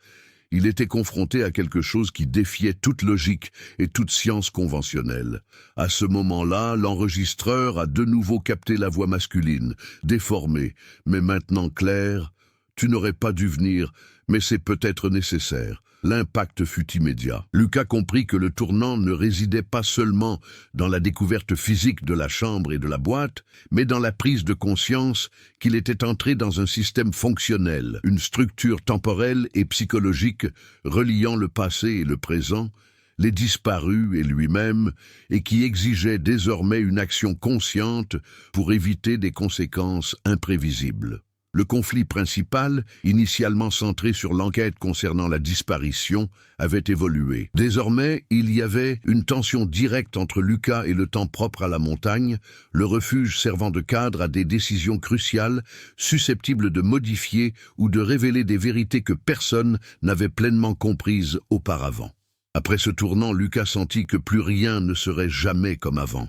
Il était confronté à quelque chose qui défiait toute logique et toute science conventionnelle. À ce moment-là, l'enregistreur a de nouveau capté la voix masculine, déformée, mais maintenant claire. « Tu n'aurais pas dû venir, mais c'est peut-être nécessaire. » L'impact fut immédiat. Lucas comprit que le tournant ne résidait pas seulement dans la découverte physique de la chambre et de la boîte, mais dans la prise de conscience qu'il était entré dans un système fonctionnel, une structure temporelle et psychologique reliant le passé et le présent, les disparus et lui-même, et qui exigeait désormais une action consciente pour éviter des conséquences imprévisibles. Le conflit principal, initialement centré sur l'enquête concernant la disparition, avait évolué. Désormais, il y avait une tension directe entre Lucas et le temps propre à la montagne, le refuge servant de cadre à des décisions cruciales, susceptibles de modifier ou de révéler des vérités que personne n'avait pleinement comprises auparavant. Après ce tournant, Lucas sentit que plus rien ne serait jamais comme avant.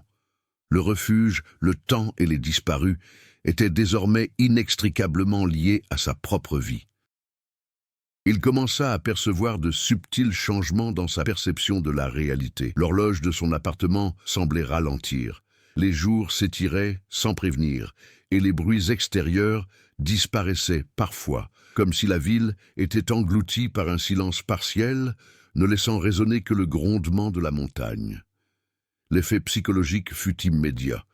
Le refuge, le temps et les disparus était désormais inextricablement lié à sa propre vie. Il commença à percevoir de subtils changements dans sa perception de la réalité. L'horloge de son appartement semblait ralentir. Les jours s'étiraient sans prévenir, et les bruits extérieurs disparaissaient parfois, comme si la ville était engloutie par un silence partiel, ne laissant résonner que le grondement de la montagne. L'effet psychologique fut immédiat.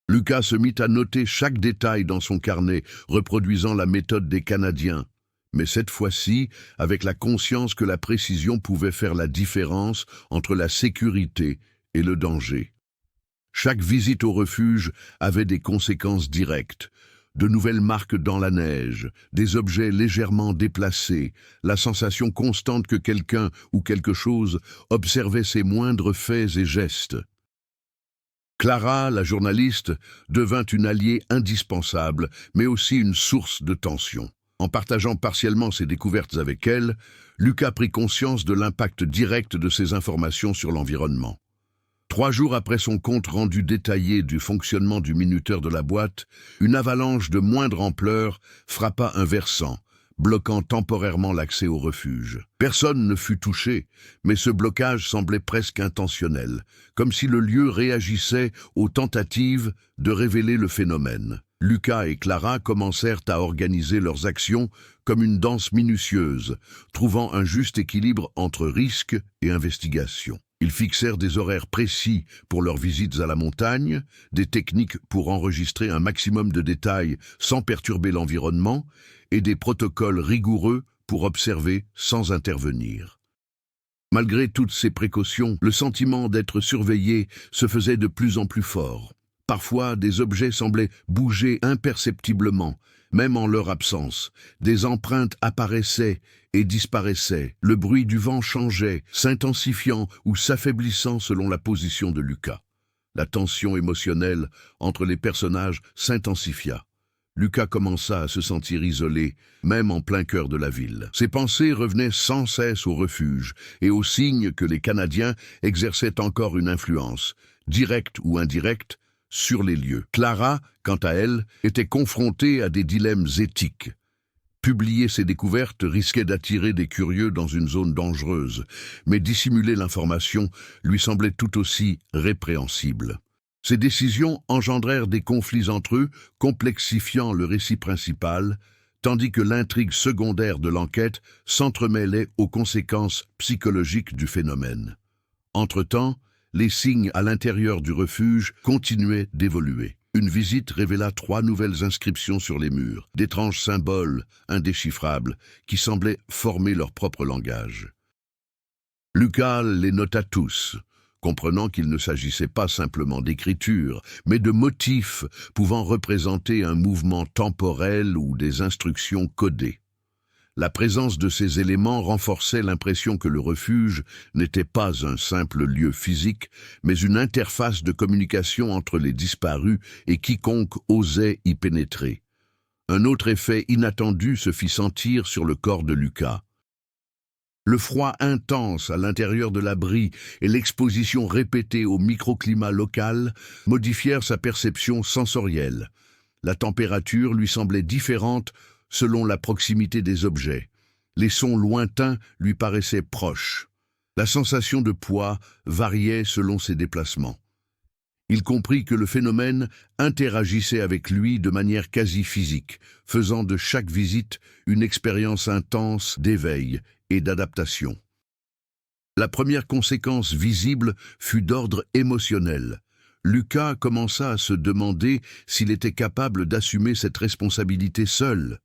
Lucas se mit à noter chaque détail dans son carnet, reproduisant la méthode des Canadiens, mais cette fois-ci avec la conscience que la précision pouvait faire la différence entre la sécurité et le danger. Chaque visite au refuge avait des conséquences directes. De nouvelles marques dans la neige, des objets légèrement déplacés, la sensation constante que quelqu'un ou quelque chose observait ses moindres faits et gestes. Clara, la journaliste, devint une alliée indispensable, mais aussi une source de tension. En partageant partiellement ses découvertes avec elle, Lucas prit conscience de l'impact direct de ces informations sur l'environnement. 3 jours après son compte rendu détaillé du fonctionnement du minuteur de la boîte, une avalanche de moindre ampleur frappa un versant, bloquant temporairement l'accès au refuge. Personne ne fut touché, mais ce blocage semblait presque intentionnel, comme si le lieu réagissait aux tentatives de révéler le phénomène. Lucas et Clara commencèrent à organiser leurs actions comme une danse minutieuse, trouvant un juste équilibre entre risque et investigation. Ils fixèrent des horaires précis pour leurs visites à la montagne, des techniques pour enregistrer un maximum de détails sans perturber l'environnement et des protocoles rigoureux pour observer sans intervenir. Malgré toutes ces précautions, le sentiment d'être surveillé se faisait de plus en plus fort. Parfois, des objets semblaient bouger imperceptiblement, même en leur absence. Des empreintes apparaissaient et disparaissaient. Le bruit du vent changeait, s'intensifiant ou s'affaiblissant selon la position de Lucas. La tension émotionnelle entre les personnages s'intensifia. Lucas commença à se sentir isolé, même en plein cœur de la ville. Ses pensées revenaient sans cesse au refuge et aux signes que les Canadiens exerçaient encore une influence, directe ou indirecte, sur les lieux. Clara, quant à elle, était confrontée à des dilemmes éthiques. Publier ses découvertes risquait d'attirer des curieux dans une zone dangereuse, mais dissimuler l'information lui semblait tout aussi répréhensible. Ces décisions engendrèrent des conflits entre eux, complexifiant le récit principal, tandis que l'intrigue secondaire de l'enquête s'entremêlait aux conséquences psychologiques du phénomène. Entre-temps, les signes à l'intérieur du refuge continuaient d'évoluer. Une visite révéla 3 nouvelles inscriptions sur les murs, d'étranges symboles indéchiffrables qui semblaient former leur propre langage. Lucas les nota tous, comprenant qu'il ne s'agissait pas simplement d'écriture, mais de motifs pouvant représenter un mouvement temporel ou des instructions codées. La présence de ces éléments renforçait l'impression que le refuge n'était pas un simple lieu physique, mais une interface de communication entre les disparus et quiconque osait y pénétrer. Un autre effet inattendu se fit sentir sur le corps de Lucas. Le froid intense à l'intérieur de l'abri et l'exposition répétée au microclimat local modifièrent sa perception sensorielle. La température lui semblait différente selon la proximité des objets. Les sons lointains lui paraissaient proches. La sensation de poids variait selon ses déplacements. Il comprit que le phénomène interagissait avec lui de manière quasi physique, faisant de chaque visite une expérience intense d'éveil et d'adaptation. La première conséquence visible fut d'ordre émotionnel. Lucas commença à se demander s'il était capable d'assumer cette responsabilité seul.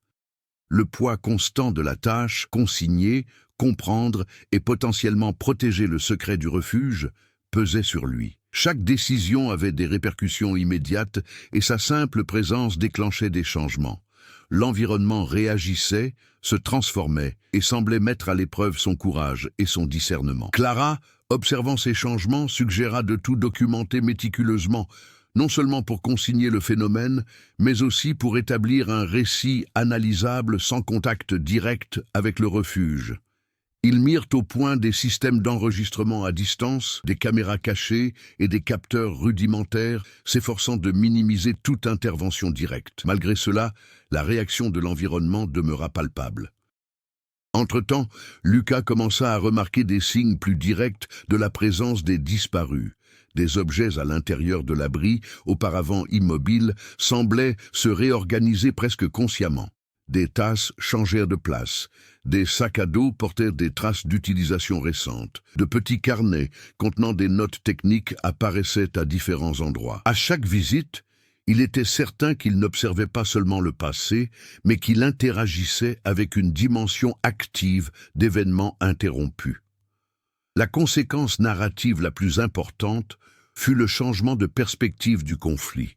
Le poids constant de la tâche, consigner, comprendre et potentiellement protéger le secret du refuge, pesait sur lui. Chaque décision avait des répercussions immédiates et sa simple présence déclenchait des changements. L'environnement réagissait, se transformait et semblait mettre à l'épreuve son courage et son discernement. Clara, observant ces changements, suggéra de tout documenter méticuleusement, non seulement pour consigner le phénomène, mais aussi pour établir un récit analysable sans contact direct avec le refuge. Ils mirent au point des systèmes d'enregistrement à distance, des caméras cachées et des capteurs rudimentaires, s'efforçant de minimiser toute intervention directe. Malgré cela, la réaction de l'environnement demeura palpable. Entre-temps, Lucas commença à remarquer des signes plus directs de la présence des disparus. Des objets à l'intérieur de l'abri, auparavant immobiles, semblaient se réorganiser presque consciemment. Des tasses changèrent de place, des sacs à dos portèrent des traces d'utilisation récente, de petits carnets contenant des notes techniques apparaissaient à différents endroits. À chaque visite, il était certain qu'il n'observait pas seulement le passé, mais qu'il interagissait avec une dimension active d'événements interrompus. La conséquence narrative la plus importante fut le changement de perspective du conflit.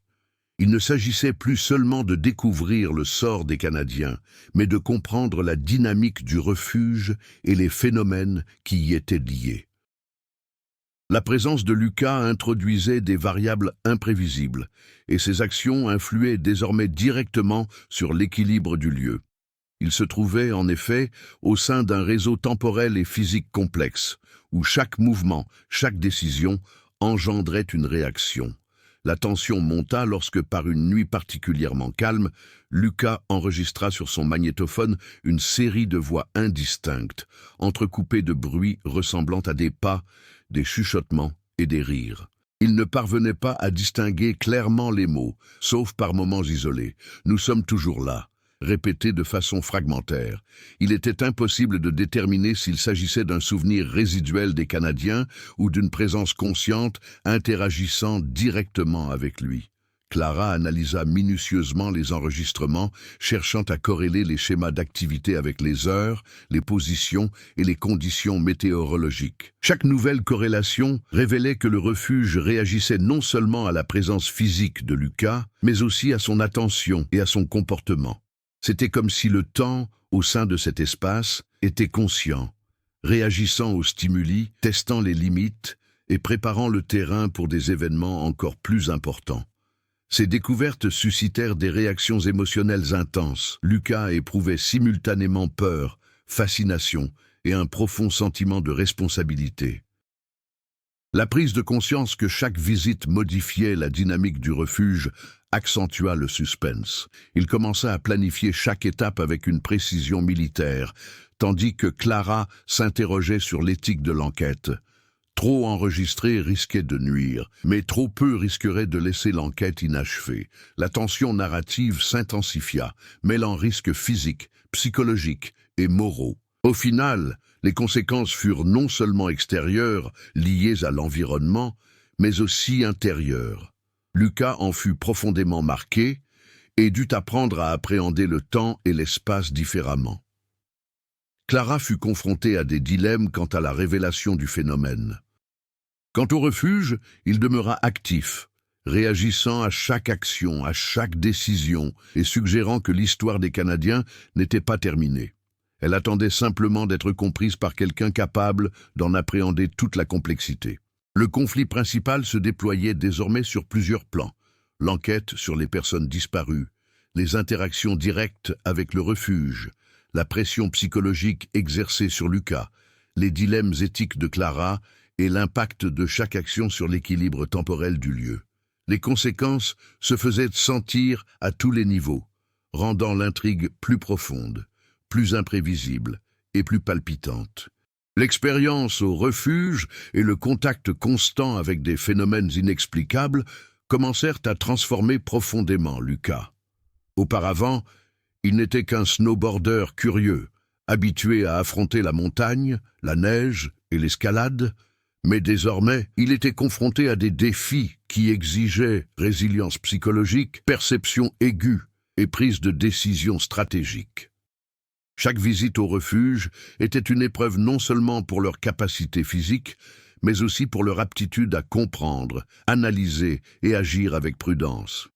Il ne s'agissait plus seulement de découvrir le sort des Canadiens, mais de comprendre la dynamique du refuge et les phénomènes qui y étaient liés. La présence de Lucas introduisait des variables imprévisibles, et ses actions influaient désormais directement sur l'équilibre du lieu. Il se trouvait, en effet, au sein d'un réseau temporel et physique complexe, où chaque mouvement, chaque décision engendrait une réaction. La tension monta lorsque, par une nuit particulièrement calme, Lucas enregistra sur son magnétophone une série de voix indistinctes, entrecoupées de bruits ressemblant à des pas, des chuchotements et des rires. Il ne parvenait pas à distinguer clairement les mots, sauf par moments isolés. « Nous sommes toujours là », répété de façon fragmentaire. Il était impossible de déterminer s'il s'agissait d'un souvenir résiduel des Canadiens ou d'une présence consciente interagissant directement avec lui. Clara analysa minutieusement les enregistrements, cherchant à corréler les schémas d'activité avec les heures, les positions et les conditions météorologiques. Chaque nouvelle corrélation révélait que le refuge réagissait non seulement à la présence physique de Lucas, mais aussi à son attention et à son comportement. C'était comme si le temps, au sein de cet espace, était conscient, réagissant aux stimuli, testant les limites et préparant le terrain pour des événements encore plus importants. Ces découvertes suscitèrent des réactions émotionnelles intenses. Lucas éprouvait simultanément peur, fascination et un profond sentiment de responsabilité. La prise de conscience que chaque visite modifiait la dynamique du refuge accentua le suspense. Il commença à planifier chaque étape avec une précision militaire, tandis que Clara s'interrogeait sur l'éthique de l'enquête. Trop enregistré risquait de nuire, mais trop peu risquerait de laisser l'enquête inachevée. La tension narrative s'intensifia, mêlant risques physiques, psychologiques et moraux. Au final, les conséquences furent non seulement extérieures, liées à l'environnement, mais aussi intérieures. Lucas en fut profondément marqué et dut apprendre à appréhender le temps et l'espace différemment. Clara fut confrontée à des dilemmes quant à la révélation du phénomène. Quant au refuge, il demeura actif, réagissant à chaque action, à chaque décision et suggérant que l'histoire des Canadiens n'était pas terminée. Elle attendait simplement d'être comprise par quelqu'un capable d'en appréhender toute la complexité. Le conflit principal se déployait désormais sur plusieurs plans. L'enquête sur les personnes disparues, les interactions directes avec le refuge, la pression psychologique exercée sur Lucas, les dilemmes éthiques de Clara et l'impact de chaque action sur l'équilibre temporel du lieu. Les conséquences se faisaient sentir à tous les niveaux, rendant l'intrigue plus profonde, plus imprévisible et plus palpitante. L'expérience au refuge et le contact constant avec des phénomènes inexplicables commencèrent à transformer profondément Lucas. Auparavant, il n'était qu'un snowboarder curieux, habitué à affronter la montagne, la neige et l'escalade, mais désormais, il était confronté à des défis qui exigeaient résilience psychologique, perception aiguë et prise de décisions stratégiques. Chaque visite au refuge était une épreuve non seulement pour leur capacité physique, mais aussi pour leur aptitude à comprendre, analyser et agir avec prudence.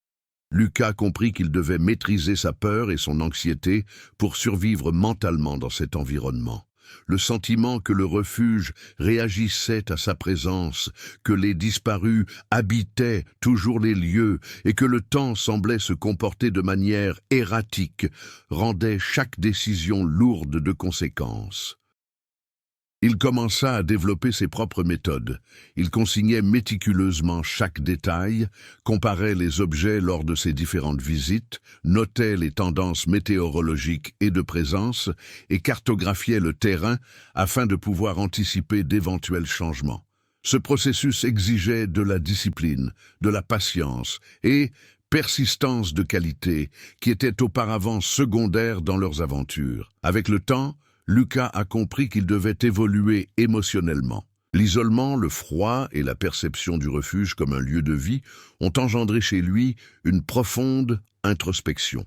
Lucas comprit qu'il devait maîtriser sa peur et son anxiété pour survivre mentalement dans cet environnement. Le sentiment que le refuge réagissait à sa présence, que les disparus habitaient toujours les lieux et que le temps semblait se comporter de manière erratique rendait chaque décision lourde de conséquences. Il commença à développer ses propres méthodes. Il consignait méticuleusement chaque détail, comparait les objets lors de ses différentes visites, notait les tendances météorologiques et de présence et cartographiait le terrain afin de pouvoir anticiper d'éventuels changements. Ce processus exigeait de la discipline, de la patience et persistance de qualité qui étaient auparavant secondaires dans leurs aventures. Avec le temps, Lucas a compris qu'il devait évoluer émotionnellement. L'isolement, le froid et la perception du refuge comme un lieu de vie ont engendré chez lui une profonde introspection.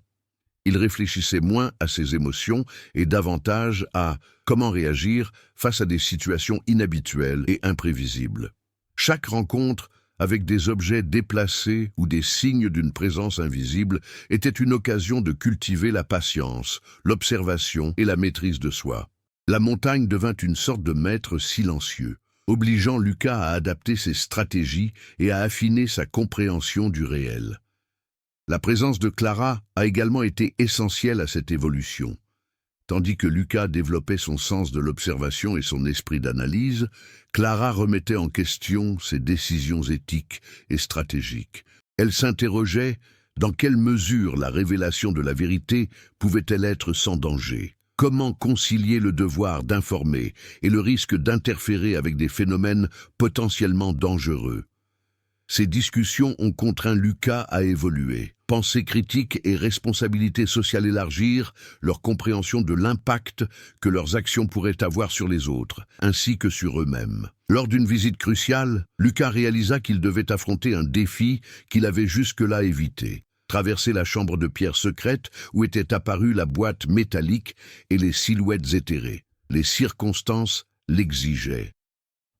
Il réfléchissait moins à ses émotions et davantage à comment réagir face à des situations inhabituelles et imprévisibles. Chaque rencontre avec des objets déplacés ou des signes d'une présence invisible était une occasion de cultiver la patience, l'observation et la maîtrise de soi. La montagne devint une sorte de maître silencieux, obligeant Lucas à adapter ses stratégies et à affiner sa compréhension du réel. La présence de Clara a également été essentielle à cette évolution. Tandis que Lucas développait son sens de l'observation et son esprit d'analyse, Clara remettait en question ses décisions éthiques et stratégiques. Elle s'interrogeait dans quelle mesure la révélation de la vérité pouvait-elle être sans danger. Comment concilier le devoir d'informer et le risque d'interférer avec des phénomènes potentiellement dangereux. Ces discussions ont contraint Lucas à évoluer. Pensée critique et responsabilité sociale élargir leur compréhension de l'impact que leurs actions pourraient avoir sur les autres, ainsi que sur eux-mêmes. Lors d'une visite cruciale, Lucas réalisa qu'il devait affronter un défi qu'il avait jusque-là évité. Traverser la chambre de pierre secrète où était apparue la boîte métallique et les silhouettes éthérées. Les circonstances l'exigeaient.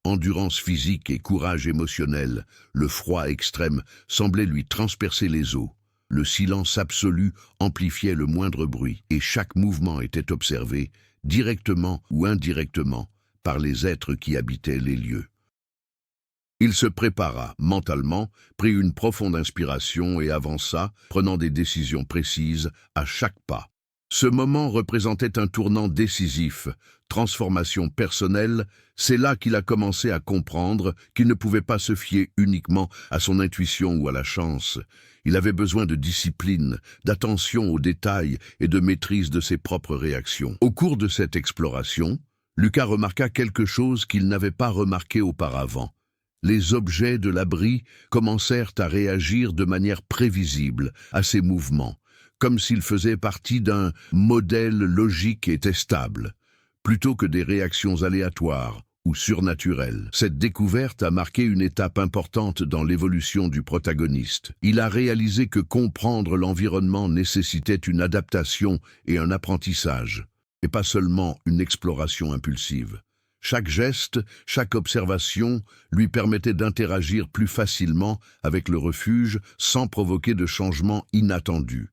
Endurance physique et courage émotionnel, le froid extrême semblait lui transpercer les os. Le silence absolu amplifiait le moindre bruit et chaque mouvement était observé, directement ou indirectement, par les êtres qui habitaient les lieux. Il se prépara mentalement, prit une profonde inspiration et avança, prenant des décisions précises à chaque pas. Ce moment représentait un tournant décisif, transformation personnelle, c'est là qu'il a commencé à comprendre qu'il ne pouvait pas se fier uniquement à son intuition ou à la chance. Il avait besoin de discipline, d'attention aux détails et de maîtrise de ses propres réactions. Au cours de cette exploration, Lucas remarqua quelque chose qu'il n'avait pas remarqué auparavant. Les objets de l'abri commencèrent à réagir de manière prévisible à ces mouvements, comme s'ils faisaient partie d'un modèle logique et testable, plutôt que des réactions aléatoires ou surnaturelles. Cette découverte a marqué une étape importante dans l'évolution du protagoniste. Il a réalisé que comprendre l'environnement nécessitait une adaptation et un apprentissage, et pas seulement une exploration impulsive. Chaque geste, chaque observation lui permettait d'interagir plus facilement avec le refuge sans provoquer de changements inattendus.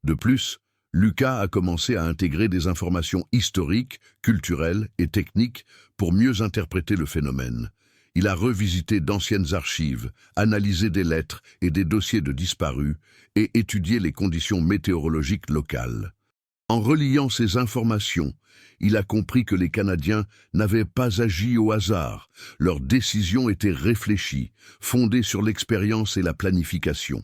De plus, Lucas a commencé à intégrer des informations historiques, culturelles et techniques pour mieux interpréter le phénomène. Il a revisité d'anciennes archives, analysé des lettres et des dossiers de disparus et étudié les conditions météorologiques locales. En reliant ces informations, il a compris que les Canadiens n'avaient pas agi au hasard. Leurs décisions étaient réfléchies, fondées sur l'expérience et la planification.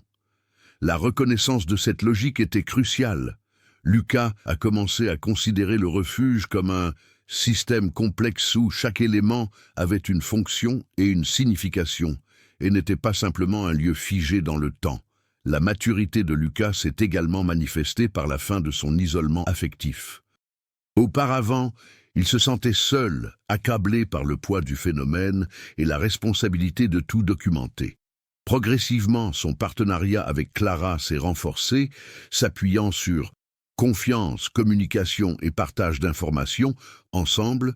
La reconnaissance de cette logique était cruciale. Lucas a commencé à considérer le refuge comme un système complexe où chaque élément avait une fonction et une signification, et n'était pas simplement un lieu figé dans le temps. La maturité de Lucas s'est également manifestée par la fin de son isolement affectif. Auparavant, il se sentait seul, accablé par le poids du phénomène et la responsabilité de tout documenter. Progressivement, son partenariat avec Clara s'est renforcé, s'appuyant sur confiance, communication et partage d'informations. Ensemble,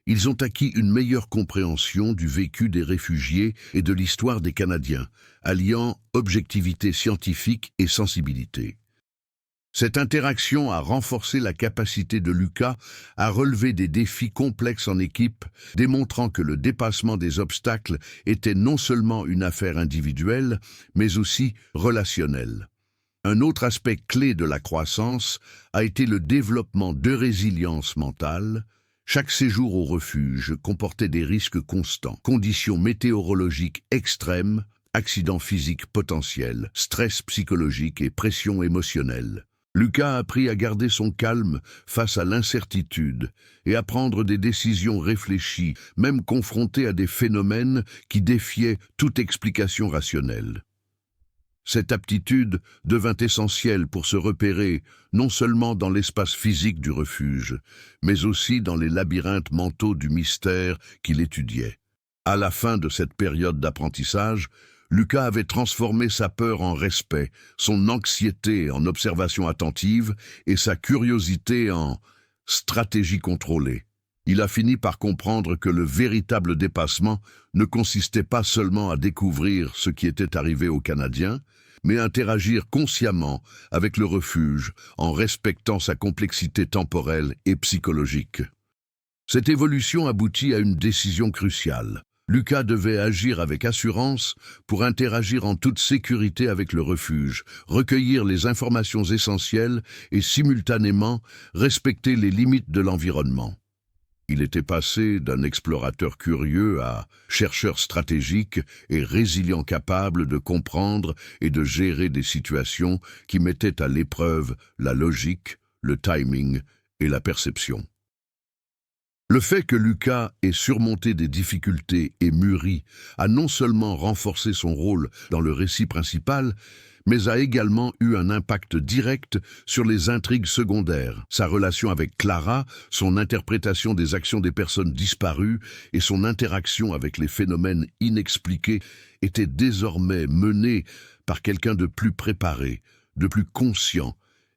ils ont acquis une meilleure compréhension du vécu des réfugiés et de l'histoire des Canadiens, alliant objectivité scientifique et sensibilité. Cette interaction a renforcé la capacité de Lucas à relever des défis complexes en équipe, démontrant que le dépassement des obstacles était non seulement une affaire individuelle, mais aussi relationnelle. Un autre aspect clé de la croissance a été le développement de résilience mentale. Chaque séjour au refuge comportait des risques constants, conditions météorologiques extrêmes, accidents physiques potentiels, stress psychologique et pression émotionnelle. Lucas a appris à garder son calme face à l'incertitude et à prendre des décisions réfléchies, même confronté à des phénomènes qui défiaient toute explication rationnelle. Cette aptitude devint essentielle pour se repérer non seulement dans l'espace physique du refuge, mais aussi dans les labyrinthes mentaux du mystère qu'il étudiait. À la fin de cette période d'apprentissage, Lucas avait transformé sa peur en respect, son anxiété en observation attentive et sa curiosité en stratégie contrôlée. Il a fini par comprendre que le véritable dépassement ne consistait pas seulement à découvrir ce qui était arrivé aux Canadiens, mais à interagir consciemment avec le refuge en respectant sa complexité temporelle et psychologique. Cette évolution aboutit à une décision cruciale. Lucas devait agir avec assurance pour interagir en toute sécurité avec le refuge, recueillir les informations essentielles et simultanément respecter les limites de l'environnement. Il était passé d'un explorateur curieux à chercheur stratégique et résilient capable de comprendre et de gérer des situations qui mettaient à l'épreuve la logique, le timing et la perception. Le fait que Lucas ait surmonté des difficultés et mûri a non seulement renforcé son rôle dans le récit principal, mais a également eu un impact direct sur les intrigues secondaires. Sa relation avec Clara, son interprétation des actions des personnes disparues et son interaction avec les phénomènes inexpliqués étaient désormais menées par quelqu'un de plus préparé, de plus conscient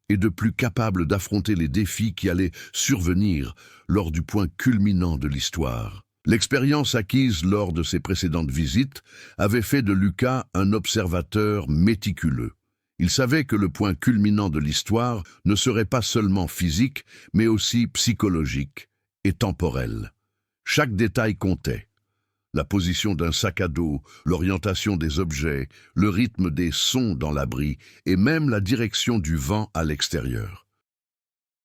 et de plus capable d'affronter les défis qui allaient survenir lors du point culminant de l'histoire. L'expérience acquise lors de ses précédentes visites avait fait de Lucas un observateur méticuleux. Il savait que le point culminant de l'histoire ne serait pas seulement physique, mais aussi psychologique et temporel. Chaque détail comptait. La position d'un sac à dos, l'orientation des objets, le rythme des sons dans l'abri et même la direction du vent à l'extérieur.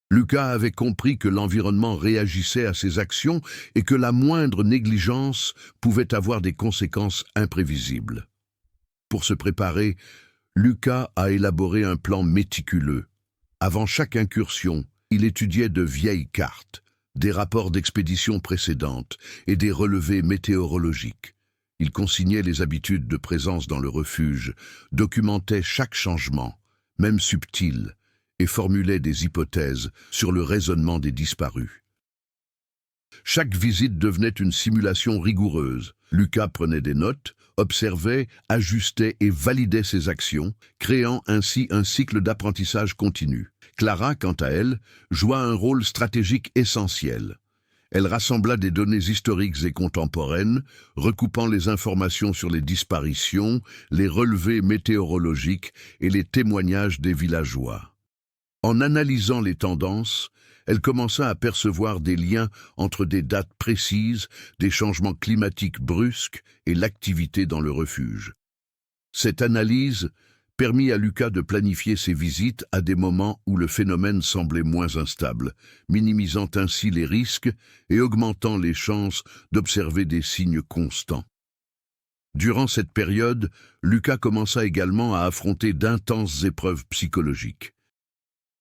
Lucas avait compris que l'environnement réagissait à ses actions et que la moindre négligence pouvait avoir des conséquences imprévisibles. Pour se préparer, Lucas a élaboré un plan méticuleux. Avant chaque incursion, il étudiait de vieilles cartes, des rapports d'expéditions précédentes et des relevés météorologiques. Il consignait les habitudes de présence dans le refuge, documentait chaque changement, même subtil, et formulait des hypothèses sur le raisonnement des disparus. Chaque visite devenait une simulation rigoureuse. Lucas prenait des notes, observait, ajustait et validait ses actions, créant ainsi un cycle d'apprentissage continu. Clara, quant à elle, joua un rôle stratégique essentiel. Elle rassembla des données historiques et contemporaines, recoupant les informations sur les disparitions, les relevés météorologiques et les témoignages des villageois. En analysant les tendances, elle commença à percevoir des liens entre des dates précises, des changements climatiques brusques et l'activité dans le refuge. Cette analyse permit à Lucas de planifier ses visites à des moments où le phénomène semblait moins instable, minimisant ainsi les risques et augmentant les chances d'observer des signes constants. Durant cette période, Lucas commença également à affronter d'intenses épreuves psychologiques.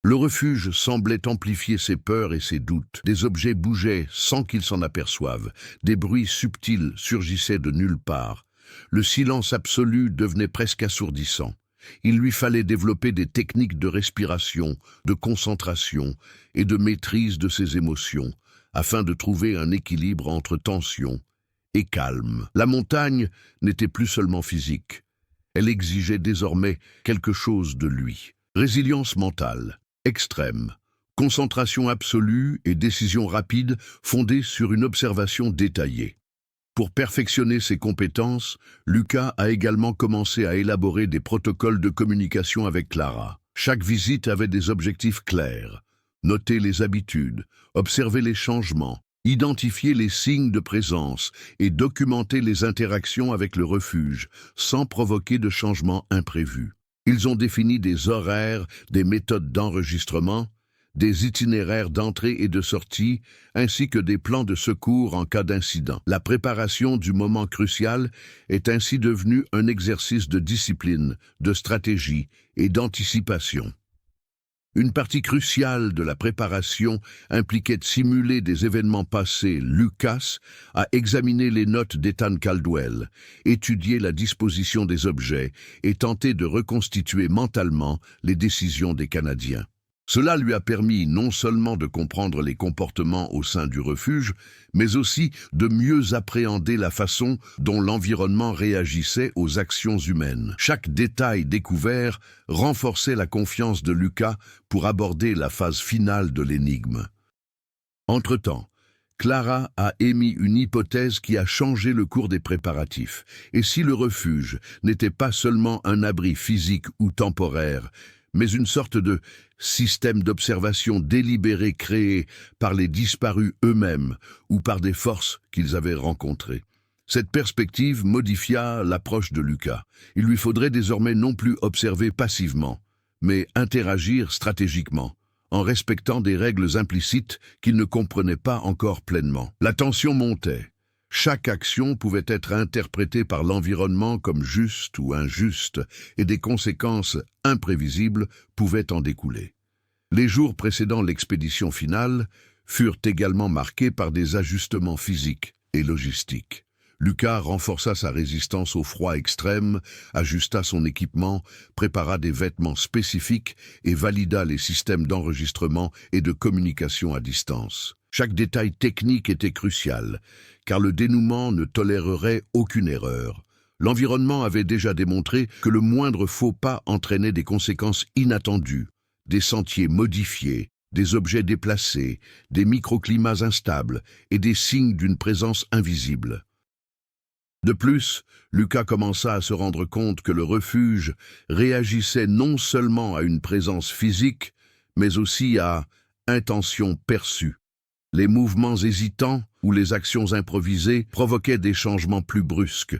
Le refuge semblait amplifier ses peurs et ses doutes. Des objets bougeaient sans qu'ils s'en aperçoivent. Des bruits subtils surgissaient de nulle part. Le silence absolu devenait presque assourdissant. Il lui fallait développer des techniques de respiration, de concentration et de maîtrise de ses émotions, afin de trouver un équilibre entre tension et calme. La montagne n'était plus seulement physique. Elle exigeait désormais quelque chose de lui. Résilience mentale extrême, concentration absolue et décision rapide fondée sur une observation détaillée. Pour perfectionner ses compétences, Lucas a également commencé à élaborer des protocoles de communication avec Clara. Chaque visite avait des objectifs clairs. Noter les habitudes, observer les changements, identifier les signes de présence et documenter les interactions avec le refuge sans provoquer de changements imprévus. Ils ont défini des horaires, des méthodes d'enregistrement, des itinéraires d'entrée et de sortie, ainsi que des plans de secours en cas d'incident. La préparation du moment crucial est ainsi devenue un exercice de discipline, de stratégie et d'anticipation. Une partie cruciale de la préparation impliquait de simuler des événements passés. Lucas a examiné les notes d'Ethan Caldwell, étudié la disposition des objets et tenté de reconstituer mentalement les décisions des Canadiens. Cela lui a permis non seulement de comprendre les comportements au sein du refuge, mais aussi de mieux appréhender la façon dont l'environnement réagissait aux actions humaines. Chaque détail découvert renforçait la confiance de Lucas pour aborder la phase finale de l'énigme. Entre-temps, Clara a émis une hypothèse qui a changé le cours des préparatifs. Et si le refuge n'était pas seulement un abri physique ou temporaire, mais une sorte de système d'observation délibéré créé par les disparus eux-mêmes ou par des forces qu'ils avaient rencontrées. Cette perspective modifia l'approche de Lucas. Il lui faudrait désormais non plus observer passivement, mais interagir stratégiquement, en respectant des règles implicites qu'il ne comprenait pas encore pleinement. La tension montait. Chaque action pouvait être interprétée par l'environnement comme juste ou injuste, et des conséquences imprévisibles pouvaient en découler. Les jours précédant l'expédition finale furent également marqués par des ajustements physiques et logistiques. Lucas renforça sa résistance au froid extrême, ajusta son équipement, prépara des vêtements spécifiques et valida les systèmes d'enregistrement et de communication à distance. Chaque détail technique était crucial, car le dénouement ne tolérerait aucune erreur. L'environnement avait déjà démontré que le moindre faux pas entraînait des conséquences inattendues, des sentiers modifiés, des objets déplacés, des microclimats instables et des signes d'une présence invisible. De plus, Lucas commença à se rendre compte que le refuge réagissait non seulement à une présence physique, mais aussi à intentions perçues. Les mouvements hésitants ou les actions improvisées provoquaient des changements plus brusques,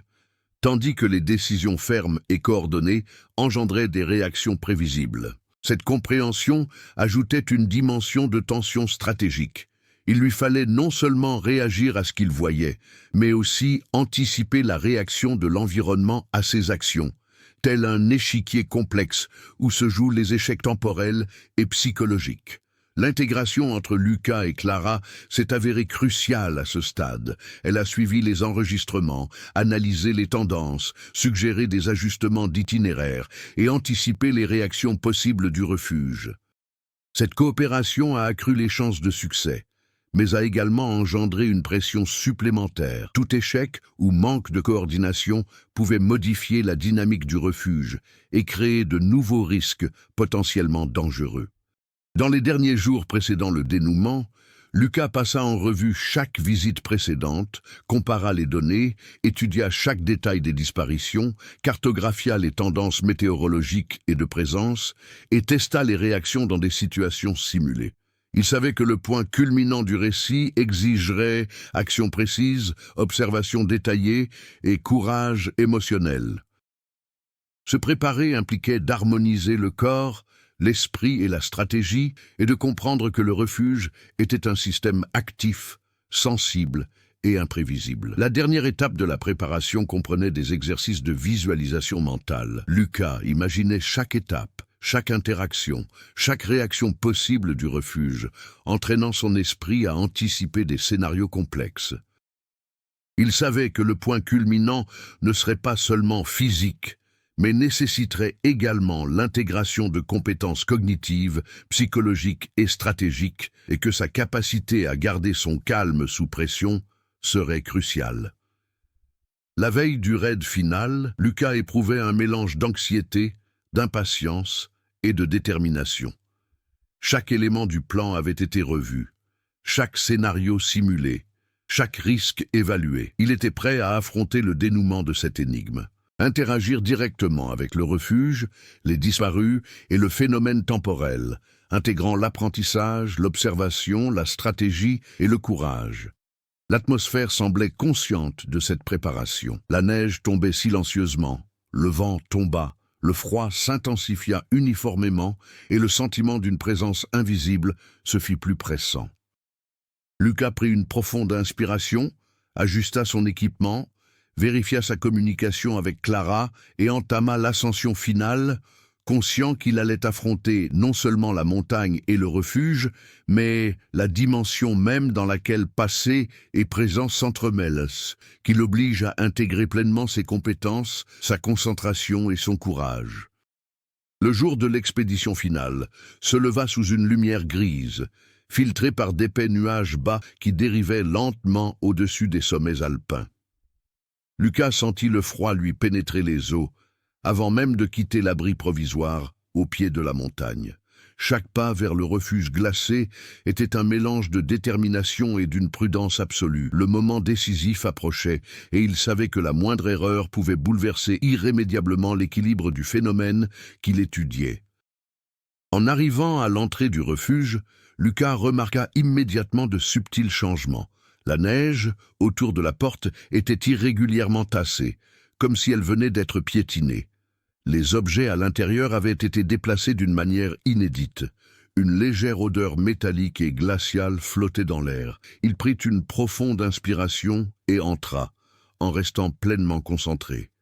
tandis que les décisions fermes et coordonnées engendraient des réactions prévisibles. Cette compréhension ajoutait une dimension de tension stratégique. Il lui fallait non seulement réagir à ce qu'il voyait, mais aussi anticiper la réaction de l'environnement à ses actions, tel un échiquier complexe où se jouent les échecs temporels et psychologiques. L'intégration entre Lucas et Clara s'est avérée cruciale à ce stade. Elle a suivi les enregistrements, analysé les tendances, suggéré des ajustements d'itinéraire et anticipé les réactions possibles du refuge. Cette coopération a accru les chances de succès, mais a également engendré une pression supplémentaire. Tout échec ou manque de coordination pouvait modifier la dynamique du refuge et créer de nouveaux risques potentiellement dangereux. Dans les derniers jours précédant le dénouement, Lucas passa en revue chaque visite précédente, compara les données, étudia chaque détail des disparitions, cartographia les tendances météorologiques et de présence, et testa les réactions dans des situations simulées. Il savait que le point culminant du récit exigerait action précise, observation détaillée et courage émotionnel. Se préparer impliquait d'harmoniser le corps, l'esprit et la stratégie, et de comprendre que le refuge était un système actif, sensible et imprévisible. La dernière étape de la préparation comprenait des exercices de visualisation mentale. Lucas imaginait chaque étape, chaque interaction, chaque réaction possible du refuge, entraînant son esprit à anticiper des scénarios complexes. Il savait que le point culminant ne serait pas seulement physique, mais nécessiterait également l'intégration de compétences cognitives, psychologiques et stratégiques, et que sa capacité à garder son calme sous pression serait cruciale. La veille du raid final, Lucas éprouvait un mélange d'anxiété, d'impatience et de détermination. Chaque élément du plan avait été revu, chaque scénario simulé, chaque risque évalué. Il était prêt à affronter le dénouement de cette énigme. Interagir directement avec le refuge, les disparus et le phénomène temporel, intégrant l'apprentissage, l'observation, la stratégie et le courage. L'atmosphère semblait consciente de cette préparation. La neige tombait silencieusement, le vent tomba, le froid s'intensifia uniformément et le sentiment d'une présence invisible se fit plus pressant. Lucas prit une profonde inspiration, ajusta son équipement, vérifia sa communication avec Clara et entama l'ascension finale, conscient qu'il allait affronter non seulement la montagne et le refuge, mais la dimension même dans laquelle passé et présent s'entremêlent, qui l'oblige à intégrer pleinement ses compétences, sa concentration et son courage. Le jour de l'expédition finale se leva sous une lumière grise, filtrée par d'épais nuages bas qui dérivaient lentement au-dessus des sommets alpins. Lucas sentit le froid lui pénétrer les os, avant même de quitter l'abri provisoire au pied de la montagne. Chaque pas vers le refuge glacé était un mélange de détermination et d'une prudence absolue. Le moment décisif approchait, et il savait que la moindre erreur pouvait bouleverser irrémédiablement l'équilibre du phénomène qu'il étudiait. En arrivant à l'entrée du refuge, Lucas remarqua immédiatement de subtils changements. La neige, autour de la porte, était irrégulièrement tassée, comme si elle venait d'être piétinée. Les objets à l'intérieur avaient été déplacés d'une manière inédite. Une légère odeur métallique et glaciale flottait dans l'air. Il prit une profonde inspiration et entra, en restant pleinement concentré.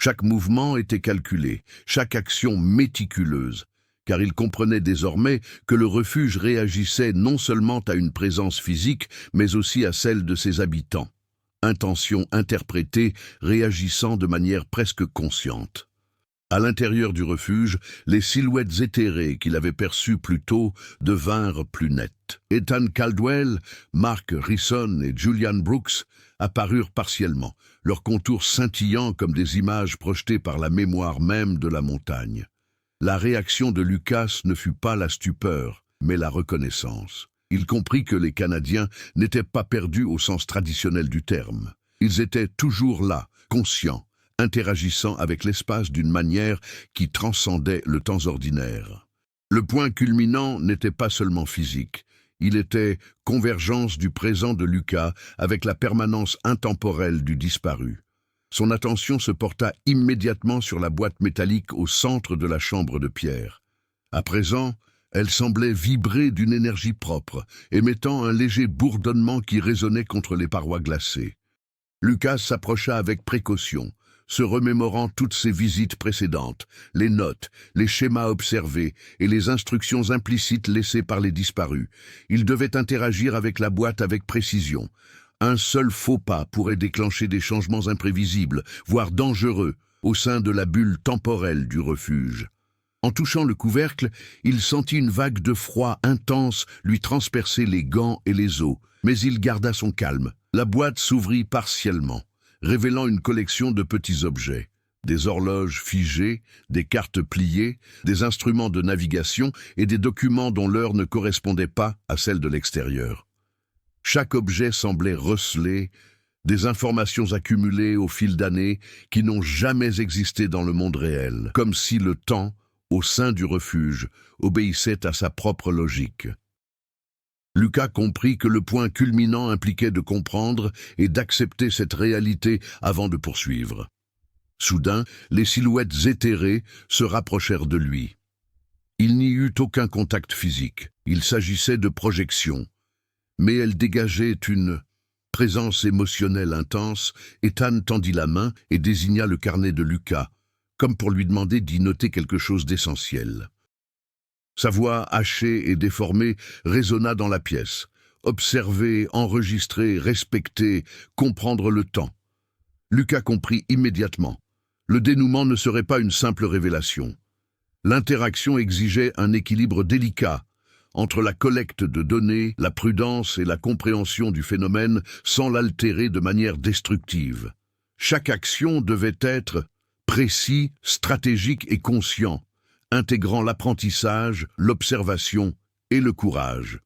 Chaque mouvement était calculé, chaque action méticuleuse, car il comprenait désormais que le refuge réagissait non seulement à une présence physique, mais aussi à celle de ses habitants. Intention interprétée, réagissant de manière presque consciente. À l'intérieur du refuge, les silhouettes éthérées qu'il avait perçues plus tôt devinrent plus nettes. Ethan Caldwell, Mark Risson et Julian Brooks apparurent partiellement, leurs contours scintillants comme des images projetées par la mémoire même de la montagne. La réaction de Lucas ne fut pas la stupeur, mais la reconnaissance. Il comprit que les Canadiens n'étaient pas perdus au sens traditionnel du terme. Ils étaient toujours là, conscients, interagissant avec l'espace d'une manière qui transcendait le temps ordinaire. Le point culminant n'était pas seulement physique, il était convergence du présent de Lucas avec la permanence intemporelle du disparu. Son attention se porta immédiatement sur la boîte métallique au centre de la chambre de pierre. À présent, elle semblait vibrer d'une énergie propre, émettant un léger bourdonnement qui résonnait contre les parois glacées. Lucas s'approcha avec précaution, se remémorant toutes ses visites précédentes, les notes, les schémas observés et les instructions implicites laissées par les disparus. Il devait interagir avec la boîte avec précision. Un seul faux pas pourrait déclencher des changements imprévisibles, voire dangereux, au sein de la bulle temporelle du refuge. En touchant le couvercle, il sentit une vague de froid intense lui transpercer les gants et les os, mais il garda son calme. La boîte s'ouvrit partiellement, révélant une collection de petits objets. Des horloges figées, des cartes pliées, des instruments de navigation et des documents dont l'heure ne correspondait pas à celle de l'extérieur. Chaque objet semblait receler des informations accumulées au fil d'années qui n'ont jamais existé dans le monde réel, comme si le temps, au sein du refuge, obéissait à sa propre logique. Lucas comprit que le point culminant impliquait de comprendre et d'accepter cette réalité avant de poursuivre. Soudain, les silhouettes éthérées se rapprochèrent de lui. Il n'y eut aucun contact physique, il s'agissait de projections, mais elles dégageaient une présence émotionnelle intense. Ethan tendit la main et désigna le carnet de Lucas, comme pour lui demander d'y noter quelque chose d'essentiel. Sa voix hachée et déformée résonna dans la pièce. Observer, enregistrer, respecter, comprendre le temps. Lucas comprit immédiatement. Le dénouement ne serait pas une simple révélation. L'interaction exigeait un équilibre délicat entre la collecte de données, la prudence et la compréhension du phénomène sans l'altérer de manière destructive. Chaque action devait être précis, stratégique et conscient, intégrant l'apprentissage, l'observation et le courage.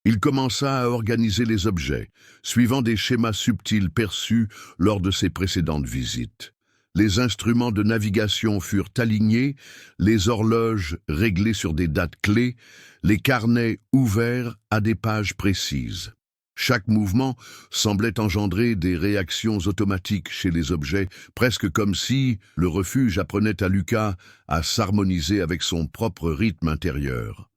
Il commença à organiser les objets, suivant des schémas subtils perçus lors de ses précédentes visites. Les instruments de navigation furent alignés, les horloges réglées sur des dates clés, les carnets ouverts à des pages précises. Chaque mouvement semblait engendrer des réactions automatiques chez les objets, presque comme si le refuge apprenait à Lucas à s'harmoniser avec son propre rythme intérieur.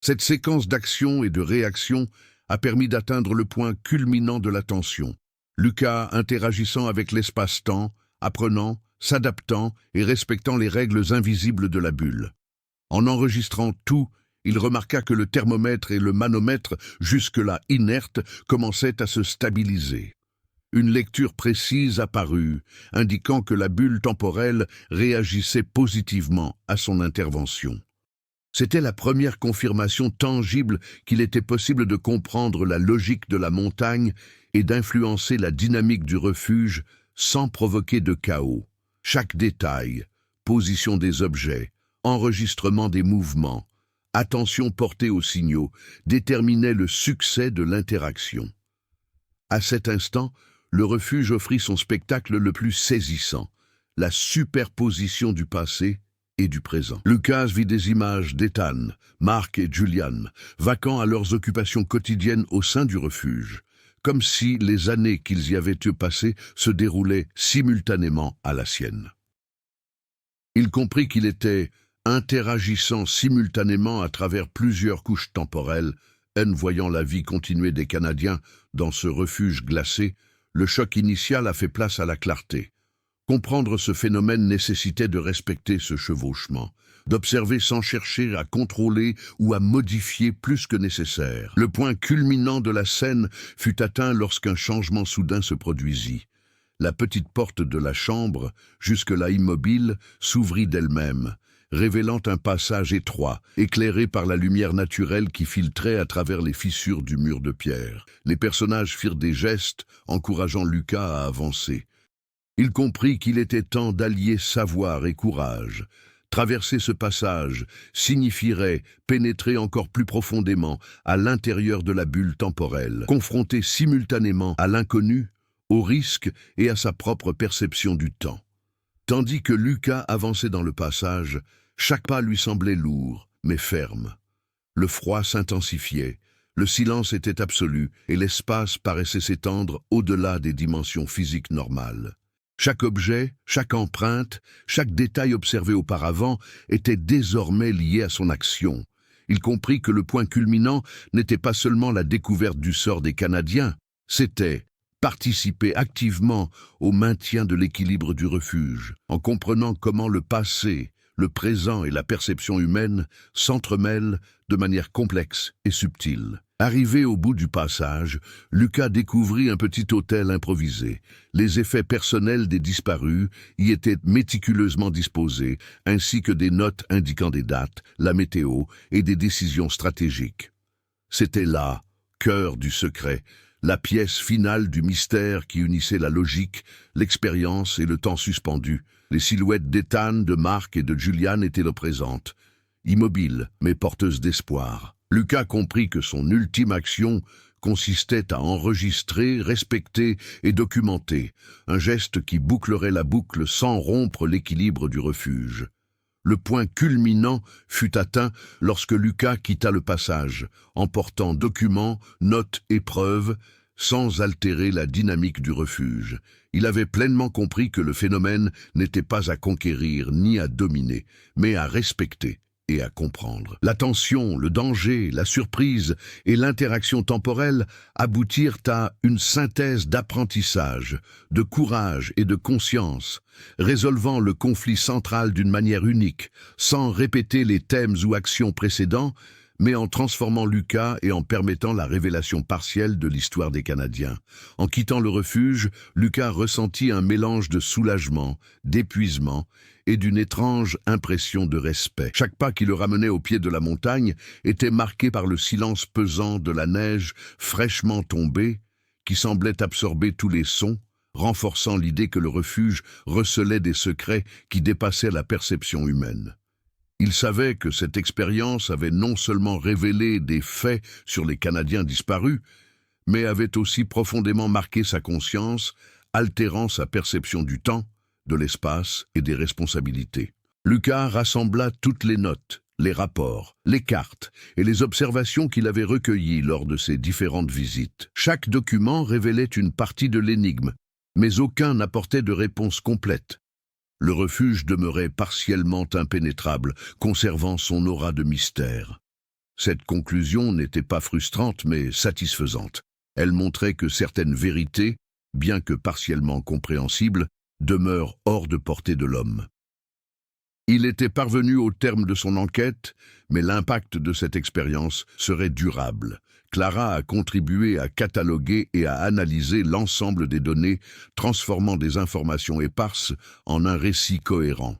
Cette séquence d'actions et de réactions a permis d'atteindre le point culminant de l'attention. Lucas interagissant avec l'espace-temps, apprenant, s'adaptant et respectant les règles invisibles de la bulle. En enregistrant tout, il remarqua que le thermomètre et le manomètre, jusque-là inertes, commençaient à se stabiliser. Une lecture précise apparut, indiquant que la bulle temporelle réagissait positivement à son intervention. C'était la première confirmation tangible qu'il était possible de comprendre la logique de la montagne et d'influencer la dynamique du refuge sans provoquer de chaos. Chaque détail, position des objets, enregistrement des mouvements, attention portée aux signaux, déterminait le succès de l'interaction. À cet instant, le refuge offrit son spectacle le plus saisissant, la superposition du passé et du présent. Lucas vit des images d'Ethan, Mark et Julian, vaquant à leurs occupations quotidiennes au sein du refuge, comme si les années qu'ils y avaient passées se déroulaient simultanément à la sienne. Il comprit qu'il était interagissant simultanément à travers plusieurs couches temporelles. Voyant la vie continuer des Canadiens dans ce refuge glacé, le choc initial a fait place à la clarté. Comprendre ce phénomène nécessitait de respecter ce chevauchement, d'observer sans chercher à contrôler ou à modifier plus que nécessaire. Le point culminant de la scène fut atteint lorsqu'un changement soudain se produisit. La petite porte de la chambre, jusque-là immobile, s'ouvrit d'elle-même, révélant un passage étroit, éclairé par la lumière naturelle qui filtrait à travers les fissures du mur de pierre. Les personnages firent des gestes, encourageant Lucas à avancer. Il comprit qu'il était temps d'allier savoir et courage. Traverser ce passage signifierait pénétrer encore plus profondément à l'intérieur de la bulle temporelle, confronter simultanément à l'inconnu, au risque et à sa propre perception du temps. Tandis que Lucas avançait dans le passage, chaque pas lui semblait lourd, mais ferme. Le froid s'intensifiait, le silence était absolu et l'espace paraissait s'étendre au-delà des dimensions physiques normales. Chaque objet, chaque empreinte, chaque détail observé auparavant était désormais lié à son action. Il comprit que le point culminant n'était pas seulement la découverte du sort des Canadiens, c'était participer activement au maintien de l'équilibre du refuge, en comprenant comment le passé, le présent et la perception humaine s'entremêlent de manière complexe et subtile. Arrivé au bout du passage, Lucas découvrit un petit hôtel improvisé. Les effets personnels des disparus y étaient méticuleusement disposés, ainsi que des notes indiquant des dates, la météo et des décisions stratégiques. C'était là, cœur du secret, la pièce finale du mystère qui unissait la logique, l'expérience et le temps suspendu. Les silhouettes d'Ethan, de Mark et de Julian étaient présentes, immobiles mais porteuses d'espoir. Lucas comprit que son ultime action consistait à enregistrer, respecter et documenter, un geste qui bouclerait la boucle sans rompre l'équilibre du refuge. Le point culminant fut atteint lorsque Lucas quitta le passage, emportant documents, notes et preuves, sans altérer la dynamique du refuge. Il avait pleinement compris que le phénomène n'était pas à conquérir ni à dominer, mais à respecter et à comprendre. La tension, le danger, la surprise et l'interaction temporelle aboutirent à une synthèse d'apprentissage, de courage et de conscience, résolvant le conflit central d'une manière unique, sans répéter les thèmes ou actions précédents, mais en transformant Lucas et en permettant la révélation partielle de l'histoire des Canadiens. En quittant le refuge, Lucas ressentit un mélange de soulagement, d'épuisement et d'une étrange impression de respect. Chaque pas qui le ramenait au pied de la montagne était marqué par le silence pesant de la neige fraîchement tombée, qui semblait absorber tous les sons, renforçant l'idée que le refuge recelait des secrets qui dépassaient la perception humaine. Il savait que cette expérience avait non seulement révélé des faits sur les Canadiens disparus, mais avait aussi profondément marqué sa conscience, altérant sa perception du temps, de l'espace et des responsabilités. Lucas rassembla toutes les notes, les rapports, les cartes et les observations qu'il avait recueillies lors de ses différentes visites. Chaque document révélait une partie de l'énigme, mais aucun n'apportait de réponse complète. Le refuge demeurait partiellement impénétrable, conservant son aura de mystère. Cette conclusion n'était pas frustrante, mais satisfaisante. Elle montrait que certaines vérités, bien que partiellement compréhensibles, demeurent hors de portée de l'homme. Il était parvenu au terme de son enquête, mais l'impact de cette expérience serait durable. Clara a contribué à cataloguer et à analyser l'ensemble des données, transformant des informations éparses en un récit cohérent.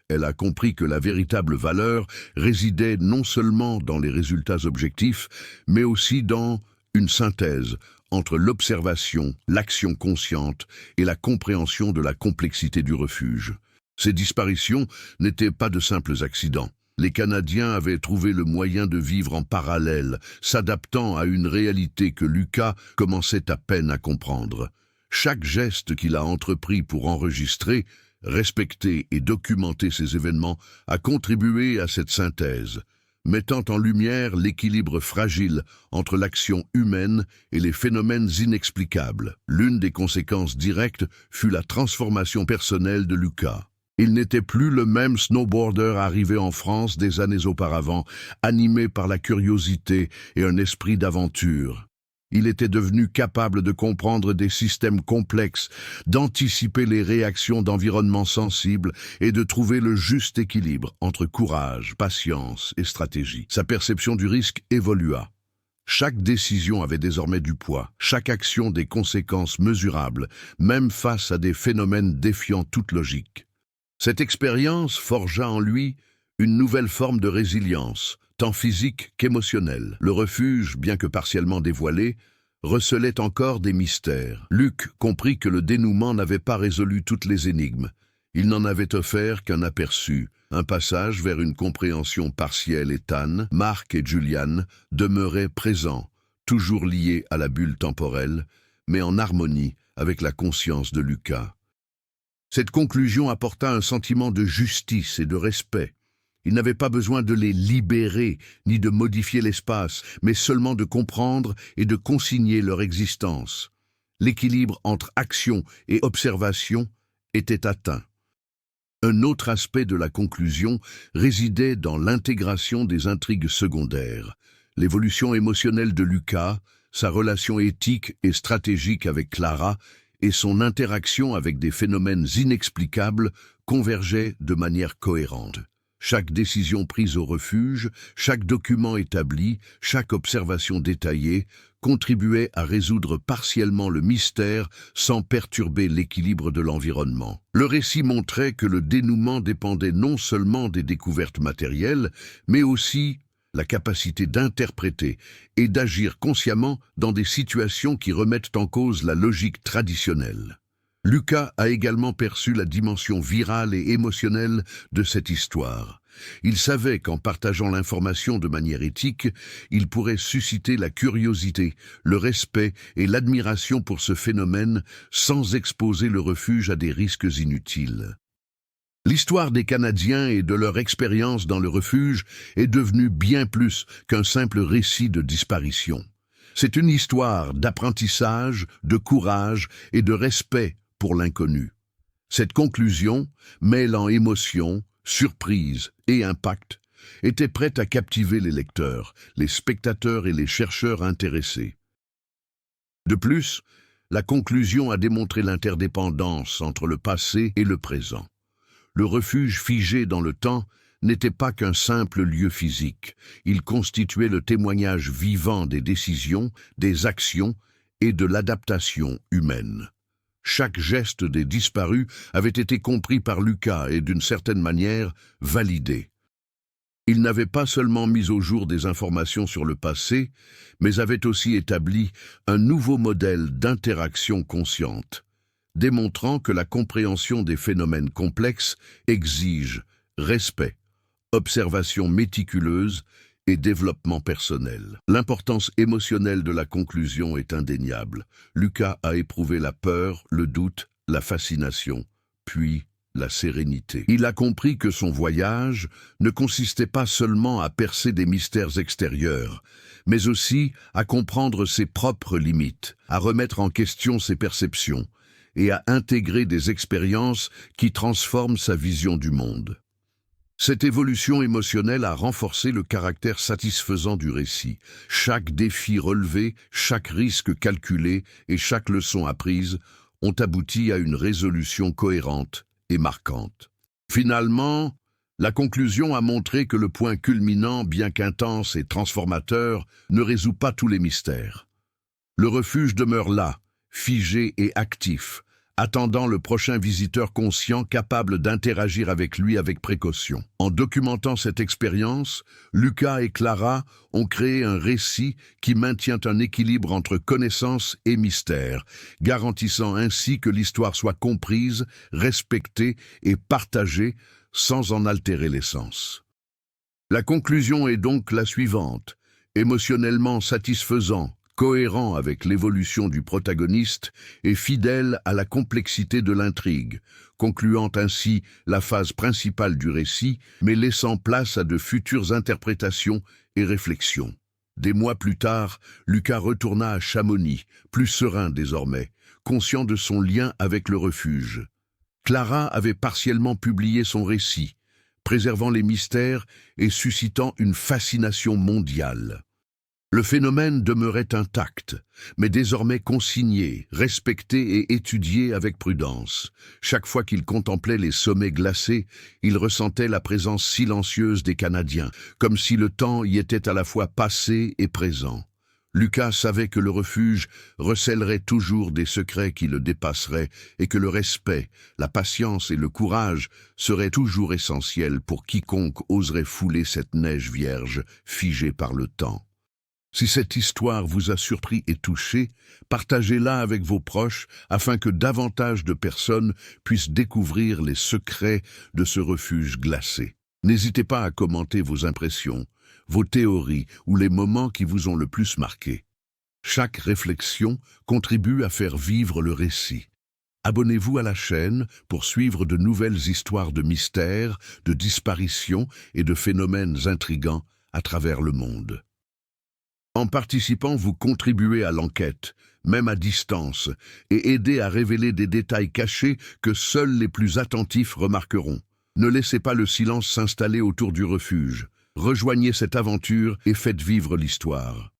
Elle a compris que la véritable valeur résidait non seulement dans les résultats objectifs, mais aussi dans une synthèse entre l'observation, l'action consciente et la compréhension de la complexité du refuge. Ces disparitions n'étaient pas de simples accidents. Les Canadiens avaient trouvé le moyen de vivre en parallèle, s'adaptant à une réalité que Lucas commençait à peine à comprendre. Chaque geste qu'il a entrepris pour enregistrer, respecter et documenter ces événements a contribué à cette synthèse, mettant en lumière l'équilibre fragile entre l'action humaine et les phénomènes inexplicables. L'une des conséquences directes fut la transformation personnelle de Lucas. Il n'était plus le même snowboarder arrivé en France des années auparavant, animé par la curiosité et un esprit d'aventure. Il était devenu capable de comprendre des systèmes complexes, d'anticiper les réactions d'environnements sensibles et de trouver le juste équilibre entre courage, patience et stratégie. Sa perception du risque évolua. Chaque décision avait désormais du poids, chaque action des conséquences mesurables, même face à des phénomènes défiant toute logique. Cette expérience forgea en lui une nouvelle forme de résilience, tant physique qu'émotionnelle. Le refuge, bien que partiellement dévoilé, recelait encore des mystères. Luc comprit que le dénouement n'avait pas résolu toutes les énigmes. Il n'en avait offert qu'un aperçu, un passage vers une compréhension partielle. Ethan, Mark et Julian demeuraient présents, toujours liés à la bulle temporelle, mais en harmonie avec la conscience de Lucas. Cette conclusion apporta un sentiment de justice et de respect. Il n'avait pas besoin de les libérer, ni de modifier l'espace, mais seulement de comprendre et de consigner leur existence. L'équilibre entre action et observation était atteint. Un autre aspect de la conclusion résidait dans l'intégration des intrigues secondaires. L'évolution émotionnelle de Lucas, sa relation éthique et stratégique avec Clara et son interaction avec des phénomènes inexplicables convergeaient de manière cohérente. Chaque décision prise au refuge, chaque document établi, chaque observation détaillée contribuait à résoudre partiellement le mystère sans perturber l'équilibre de l'environnement. Le récit montrait que le dénouement dépendait non seulement des découvertes matérielles, mais aussi la capacité d'interpréter et d'agir consciemment dans des situations qui remettent en cause la logique traditionnelle. Lucas a également perçu la dimension virale et émotionnelle de cette histoire. Il savait qu'en partageant l'information de manière éthique, il pourrait susciter la curiosité, le respect et l'admiration pour ce phénomène sans exposer le refuge à des risques inutiles. L'histoire des Canadiens et de leur expérience dans le refuge est devenue bien plus qu'un simple récit de disparition. C'est une histoire d'apprentissage, de courage et de respect pour l'inconnu. Cette conclusion, mêlant émotion, surprise et impact, était prête à captiver les lecteurs, les spectateurs et les chercheurs intéressés. De plus, la conclusion a démontré l'interdépendance entre le passé et le présent. Le refuge figé dans le temps n'était pas qu'un simple lieu physique, il constituait le témoignage vivant des décisions, des actions et de l'adaptation humaine. Chaque geste des disparus avait été compris par Lucas et d'une certaine manière validé. Il n'avait pas seulement mis au jour des informations sur le passé, mais avait aussi établi un nouveau modèle d'interaction consciente, démontrant que la compréhension des phénomènes complexes exige respect, observation méticuleuse et développement personnel. L'importance émotionnelle de la conclusion est indéniable. Lucas a éprouvé la peur, le doute, la fascination, puis la sérénité. Il a compris que son voyage ne consistait pas seulement à percer des mystères extérieurs, mais aussi à comprendre ses propres limites, à remettre en question ses perceptions et à intégrer des expériences qui transforment sa vision du monde. Cette évolution émotionnelle a renforcé le caractère satisfaisant du récit. Chaque défi relevé, chaque risque calculé et chaque leçon apprise ont abouti à une résolution cohérente et marquante. Finalement, la conclusion a montré que le point culminant, bien qu'intense et transformateur, ne résout pas tous les mystères. Le refuge demeure là, figé et actif, attendant le prochain visiteur conscient capable d'interagir avec lui avec précaution. En documentant cette expérience, Lucas et Clara ont créé un récit qui maintient un équilibre entre connaissance et mystère, garantissant ainsi que l'histoire soit comprise, respectée et partagée sans en altérer l'essence. La conclusion est donc la suivante: émotionnellement satisfaisant, cohérent avec l'évolution du protagoniste et fidèle à la complexité de l'intrigue, concluant ainsi la phase principale du récit, mais laissant place à de futures interprétations et réflexions. Des mois plus tard, Lucas retourna à Chamonix, plus serein désormais, conscient de son lien avec le refuge. Clara avait partiellement publié son récit, préservant les mystères et suscitant une fascination mondiale. Le phénomène demeurait intact, mais désormais consigné, respecté et étudié avec prudence. Chaque fois qu'il contemplait les sommets glacés, il ressentait la présence silencieuse des Canadiens, comme si le temps y était à la fois passé et présent. Lucas savait que le refuge recèlerait toujours des secrets qui le dépasseraient et que le respect, la patience et le courage seraient toujours essentiels pour quiconque oserait fouler cette neige vierge figée par le temps. Si cette histoire vous a surpris et touché, partagez-la avec vos proches afin que davantage de personnes puissent découvrir les secrets de ce refuge glacé. N'hésitez pas à commenter vos impressions, vos théories ou les moments qui vous ont le plus marqué. Chaque réflexion contribue à faire vivre le récit. Abonnez-vous à la chaîne pour suivre de nouvelles histoires de mystères, de disparitions et de phénomènes intrigants à travers le monde. En participant, vous contribuez à l'enquête, même à distance, et aidez à révéler des détails cachés que seuls les plus attentifs remarqueront. Ne laissez pas le silence s'installer autour du refuge. Rejoignez cette aventure et faites vivre l'histoire.